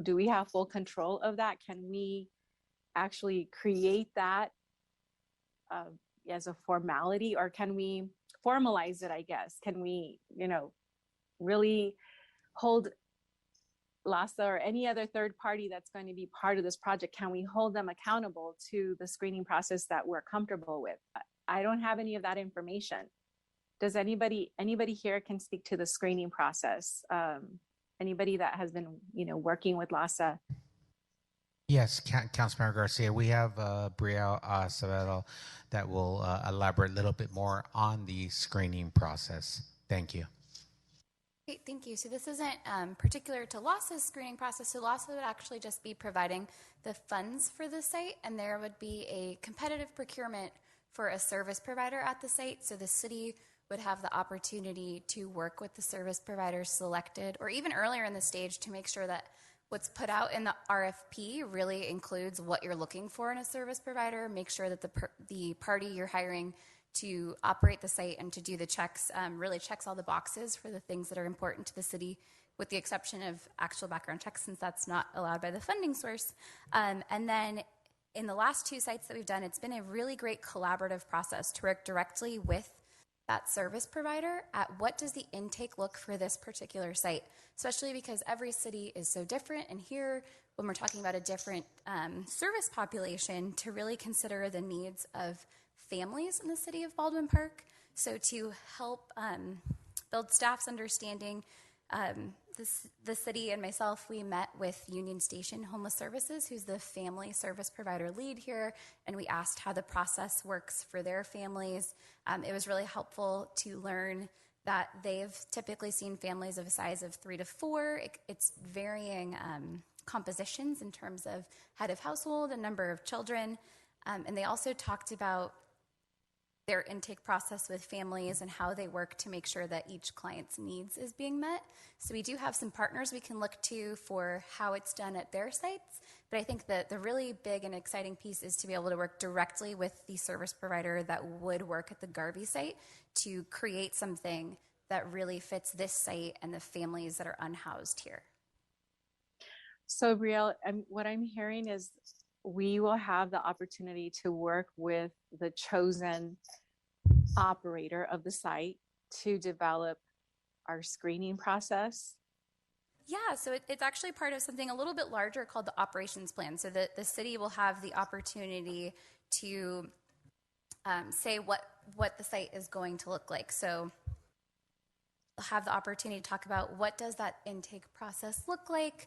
do we have full control of that? Can we actually create that as a formality, or can we formalize it, I guess? Can we, really hold LASA or any other third party that's going to be part of this project? Can we hold them accountable to the screening process that we're comfortable with? I don't have any of that information. Does anybody here can speak to the screening process? Anybody that has been, working with LASA? Yes, Councilmember Garcia, we have Brielle Acevedo that will elaborate a little bit more on the screening process. Thank you. Great, thank you. So this isn't particular to LASA's screening process. So LASA would actually just be providing the funds for the site, and there would be a competitive procurement for a service provider at the site. So the city would have the opportunity to work with the service provider selected, or even earlier in the stage, to make sure that what's put out in the RFP really includes what you're looking for in a service provider. Make sure that the party you're hiring to operate the site and to do the checks really checks all the boxes for the things that are important to the city, with the exception of actual background checks, since that's not allowed by the funding source. And then in the last two sites that we've done, it's been a really great collaborative process to work directly with that service provider at what does the intake look for this particular site, especially because every city is so different. And here, when we're talking about a different service population, to really consider the needs of families in the city of Baldwin Park. So to help build staff's understanding, the city and myself, we met with Union Station Homeless Services, who's the family service provider lead here, and we asked how the process works for their families. It was really helpful to learn that they've typically seen families of a size of 3 to 4. It's varying compositions in terms of head of household and number of children. And they also talked about their intake process with families and how they work to make sure that each client's needs is being met. So we do have some partners we can look to for how it's done at their sites, But I think that the really big and exciting piece is to be able to work directly with the service provider that would work at the Garvey site to create something that really fits this site and the families that are unhoused here. So, Brielle, what I'm hearing is we will have the opportunity to work with the chosen operator of the site to develop our screening process. Yeah, so it's actually part of something a little bit larger called the operations plan. So the city will have the opportunity to say what the site is going to look like. So we'll have the opportunity to talk about what does that intake process look like,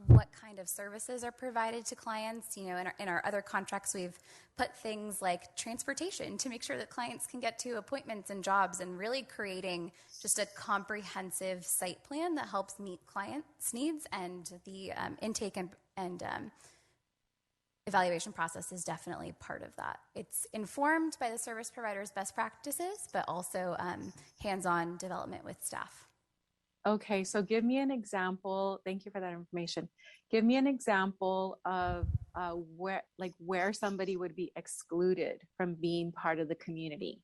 what kind of services are provided to clients. You know, in our other contracts, we've put things like transportation to make sure that clients can get to appointments and jobs, and really creating just a comprehensive site plan that helps meet clients' needs. And the intake and evaluation process is definitely part of that. It's informed by the service provider's best practices, but also hands-on development with staff. Okay, so give me an example. Thank you for that information. Give me an example of where somebody would be excluded from being part of the community.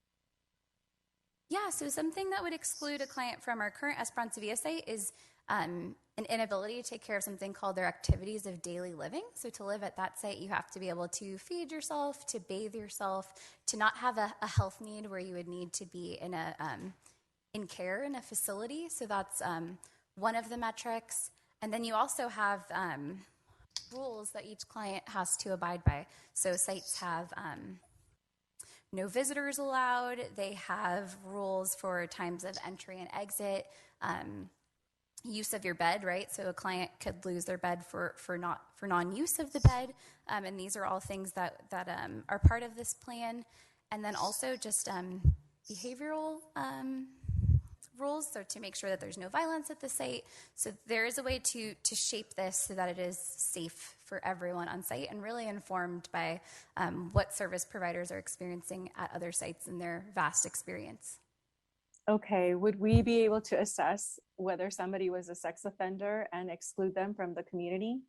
Yeah, so something that would exclude a client from our current Esperanza Villa site is an inability to take care of something called their activities of daily living. So to live at that site, you have to be able to feed yourself, to bathe yourself, to not have a health need where you would need to be in care in a facility. So that's one of the metrics. And then you also have rules that each client has to abide by. So sites have no visitors allowed. They have rules for times of entry and exit, use of your bed, right? So a client could lose their bed for non-use of the bed. And these are all things that are part of this plan. And then also just behavioral rules, so to make sure that there's no violence at the site. So there is a way to shape this so that it is safe for everyone on site, and really informed by what service providers are experiencing at other sites in their vast experience. Okay, would we be able to assess whether somebody was a sex offender and exclude them from the community?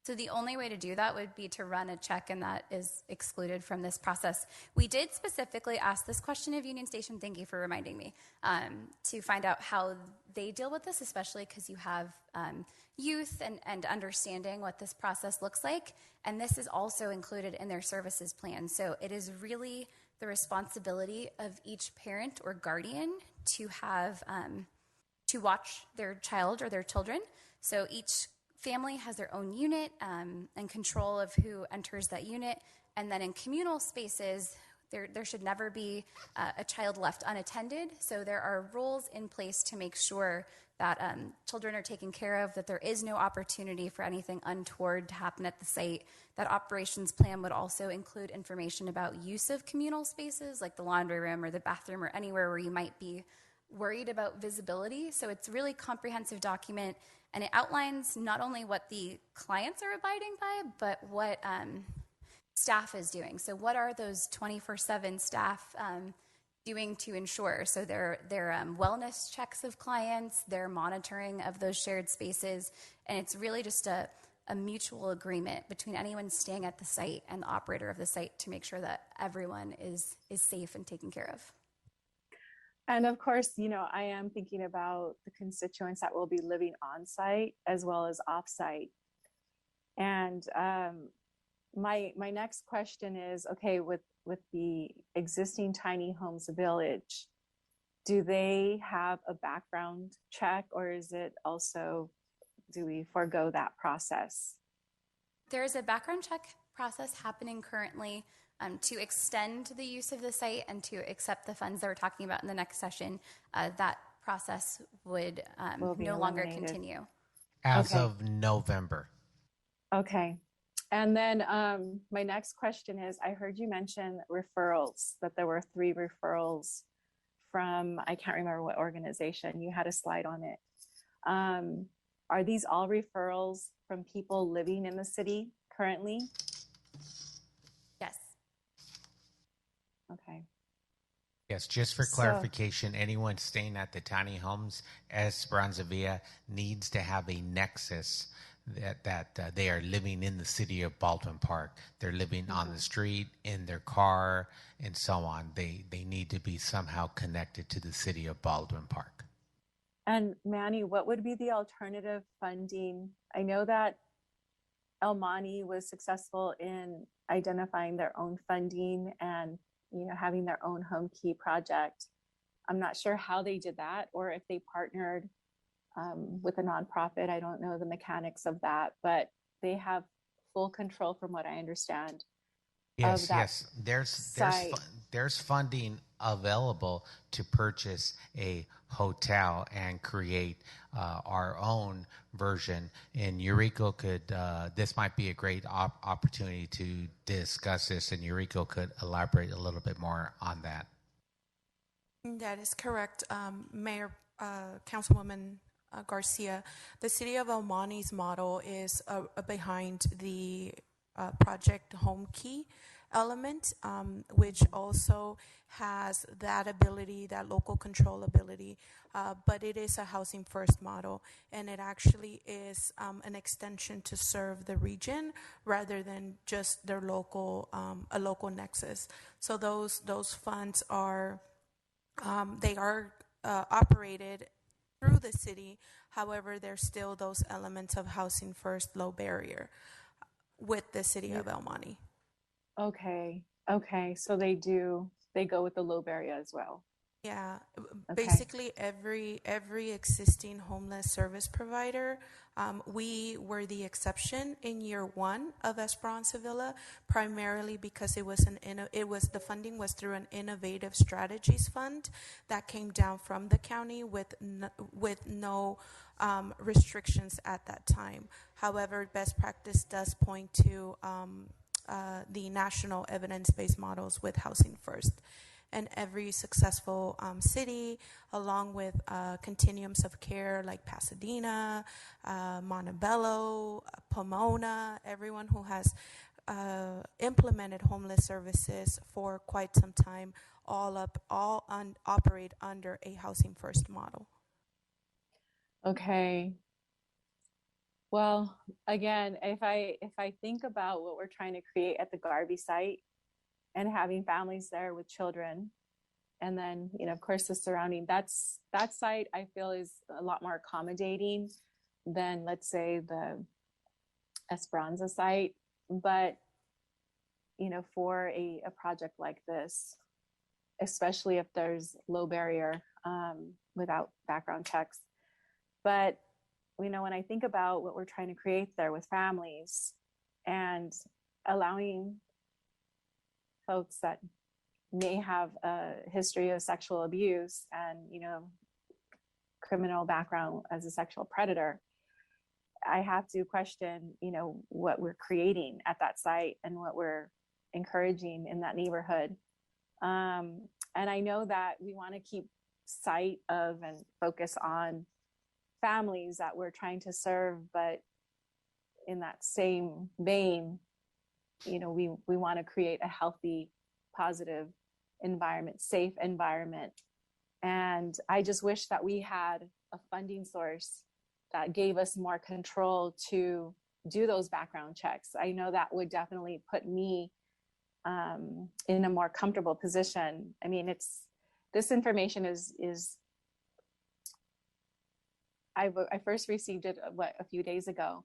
So the only way to do that would be to run a check, and that is excluded from this process. We did specifically ask this question of Union Station, thank you for reminding me, to find out how they deal with this, especially because you have youth and understanding what this process looks like. And this is also included in their services plan. So it is really the responsibility of each parent or guardian to have to watch their child or their children. So each family has their own unit and control of who enters that unit. And then in communal spaces, there should never be a child left unattended. So there are rules in place to make sure that children are taken care of, that there is no opportunity for anything untoward to happen at the site. That operations plan would also include information about use of communal spaces, like the laundry room or the bathroom or anywhere where you might be worried about visibility. So it's a really comprehensive document, and it outlines not only what the clients are abiding by, but what staff is doing. So what are those 24/7 staff doing to ensure? So their wellness checks of clients, their monitoring of those shared spaces, and it's really just a mutual agreement between anyone staying at the site and the operator of the site to make sure that everyone is safe and taken care of. And of course, you know, I am thinking about the constituents that will be living on site as well as off site. And my next question is, okay, with the existing tiny homes village, do they have a background check, or is it also, do we forego that process? There is a background check process happening currently to extend the use of the site and to accept the funds that we're talking about in the next session. That process would no longer continue. As Okay. of November. Okay. And then my next question is, I heard you mention referrals, that there were 3 referrals from, I can't remember what organization. You had a slide on it. Are these all referrals from people living in the city currently? Yes. Okay. Yes, just for clarification, anyone staying at the tiny homes Esperanza Villa needs to have a nexus that they are living in the city of Baldwin Park. They're living on the street, in their car, and so on. They need to be somehow connected to the city of Baldwin Park. And Manny, what would be the alternative funding? I know that El Monte was successful in identifying their own funding and, you know, having their own home key project. I'm not sure how they did that or if they partnered with a nonprofit. I don't know the mechanics of that, but they have full control, from what I understand. Yes, of that yes. site. There's funding available to purchase a hotel and create our own version. And Eureka could. This might be a great opportunity to discuss this, and Eureka could elaborate a little bit more on that. That is correct, Mayor, Councilwoman Garcia. The city of El Monte's model is behind the project Home Key element, which also has that ability, that local control ability, but it is a housing first model, and it actually is an extension to serve the region rather than just their local, a local nexus. So those funds are, they are operated through the city. However, there's still those elements of housing first, low barrier with the city of El Monte. Okay. So they go with the low barrier as well. Yeah, Okay. basically every existing homeless service provider, we were the exception in year one of Esperanza Villa, primarily because the funding was through an innovative strategies fund that came down from the county with no restrictions at that time. However, best practice does point to the national evidence-based models with Housing First. And every successful city, along with continuums of care like Pasadena, Montebello, Pomona, everyone who has implemented homeless services for quite some time, operate under a Housing First model. Okay. Well, again, if I think about what we're trying to create at the Garvey site and having families there with children, and then, you know, of course, the surrounding, that site I feel is a lot more accommodating than, let's say, the Esperanza site. But, you know, for a project like this, especially if there's low barrier without background checks. But, you know, when I think about what we're trying to create there with families and allowing folks that may have a history of sexual abuse and, you know, criminal background as a sexual predator, I have to question, you know, what we're creating at that site and what we're encouraging in that neighborhood. And I know that we want to keep sight of and focus on families that we're trying to serve, but in that same vein, you know, we want to create a healthy, positive environment, safe environment. And I just wish that we had a funding source that gave us more control to do those background checks. I know that would definitely put me in a more comfortable position. I mean, this information is I first received it a few days ago,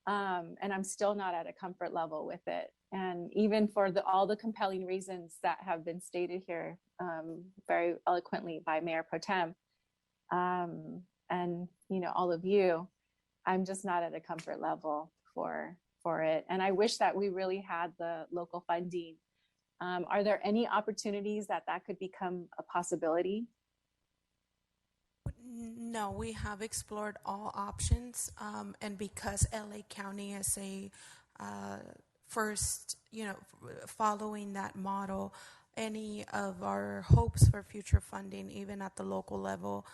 and I'm still not at a comfort level with it. And even for all the compelling reasons that have been stated here very eloquently by Mayor Pro Tem, and you know, all of you, I'm just not at a comfort level for it. And I wish that we really had the local funding. Are there any opportunities that could become a possibility? No, we have explored all options, and because LA County is a first, you know, following that model, any of our hopes for future funding, even at the local level,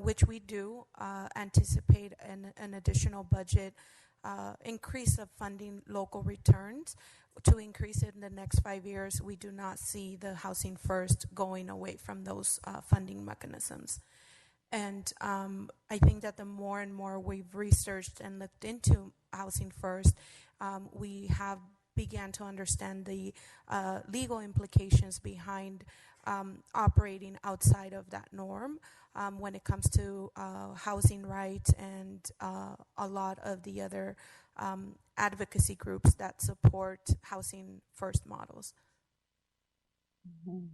which we do anticipate an additional budget increase of funding local returns. To increase it in the next 5 years, we do not see the Housing First going away from those funding mechanisms. And I think that the more and more we've researched and looked into housing first, we have began to understand the legal implications behind operating outside of that norm when it comes to housing rights and a lot of the other advocacy groups that support housing first models. Mhm.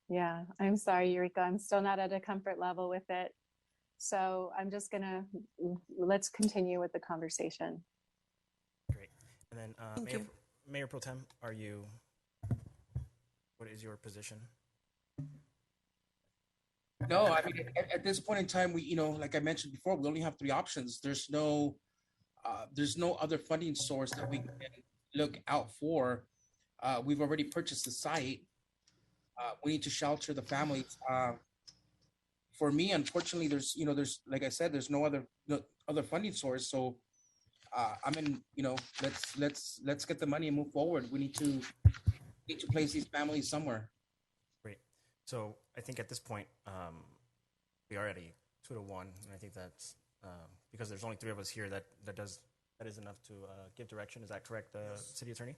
Yeah, I'm sorry, Eureka. I'm still not at a comfort level with it. So I'm just gonna, let's continue with the conversation. Great. And then Thank you. Mayor Pro Tem, what is your position? No, I mean, at this point in time, like I mentioned before, we only have three options. There's no other funding source that we can look out for. We've already purchased the site. We need to shelter the families. For me, unfortunately, there's like I said, there's no other funding source. So I mean, let's get the money and move forward. We need to place these families somewhere. Great. So I think at this point, we are at a 2-1, and I think that's because there's only three of us here that is enough to give direction. Is that correct, City Attorney?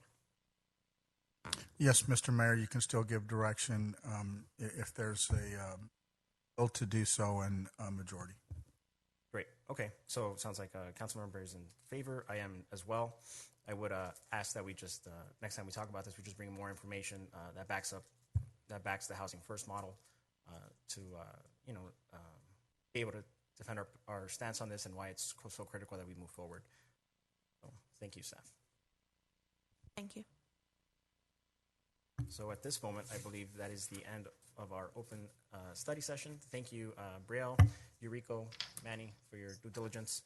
Yes, Mr. Mayor, you can still give direction if there's a will to do so and a majority. Great. Okay. So it sounds like council member is in favor. I am as well. I would ask that we just next time we talk about this, we just bring more information that backs the housing first model to be able to defend our stance on this and why it's so critical that we move forward. So thank you, staff. Thank you. So at this moment, I believe that is the end of our open study session. Thank you, Brielle, Eurico, Manny, for your due diligence.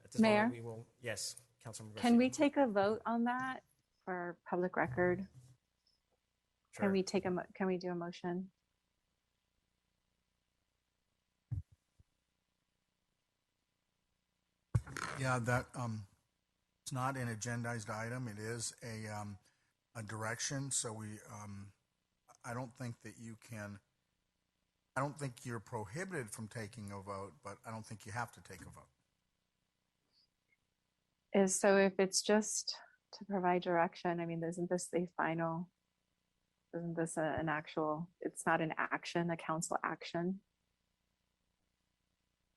At this Mayor? moment, we will, yes, Councilmember Can Garcia. we take a vote on that for public record? Sure. Can we do a motion? Yeah, that it's not an agendized item. It is a direction. So I don't think that you can. I don't think you're prohibited from taking a vote, but I don't think you have to take a vote. So if it's just to provide direction, I mean, isn't this the final? Isn't this an actual? It's not an action, a council action.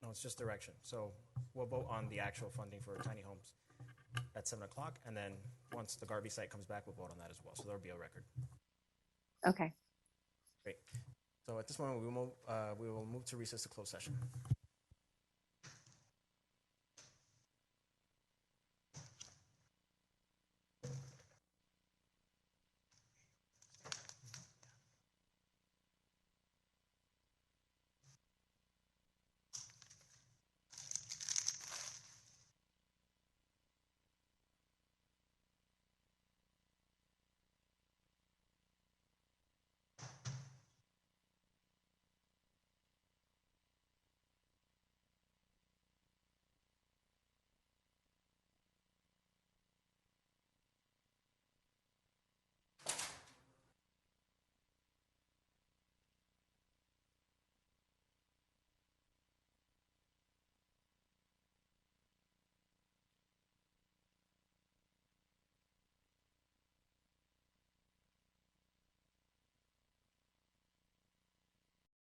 No, it's just direction. So we'll vote on the actual funding for tiny homes at 7 o'clock, and then once the Garvey site comes back, we'll vote on that as well. So there'll be a record. Okay. Great. So at this moment, we will move to recess to closed session.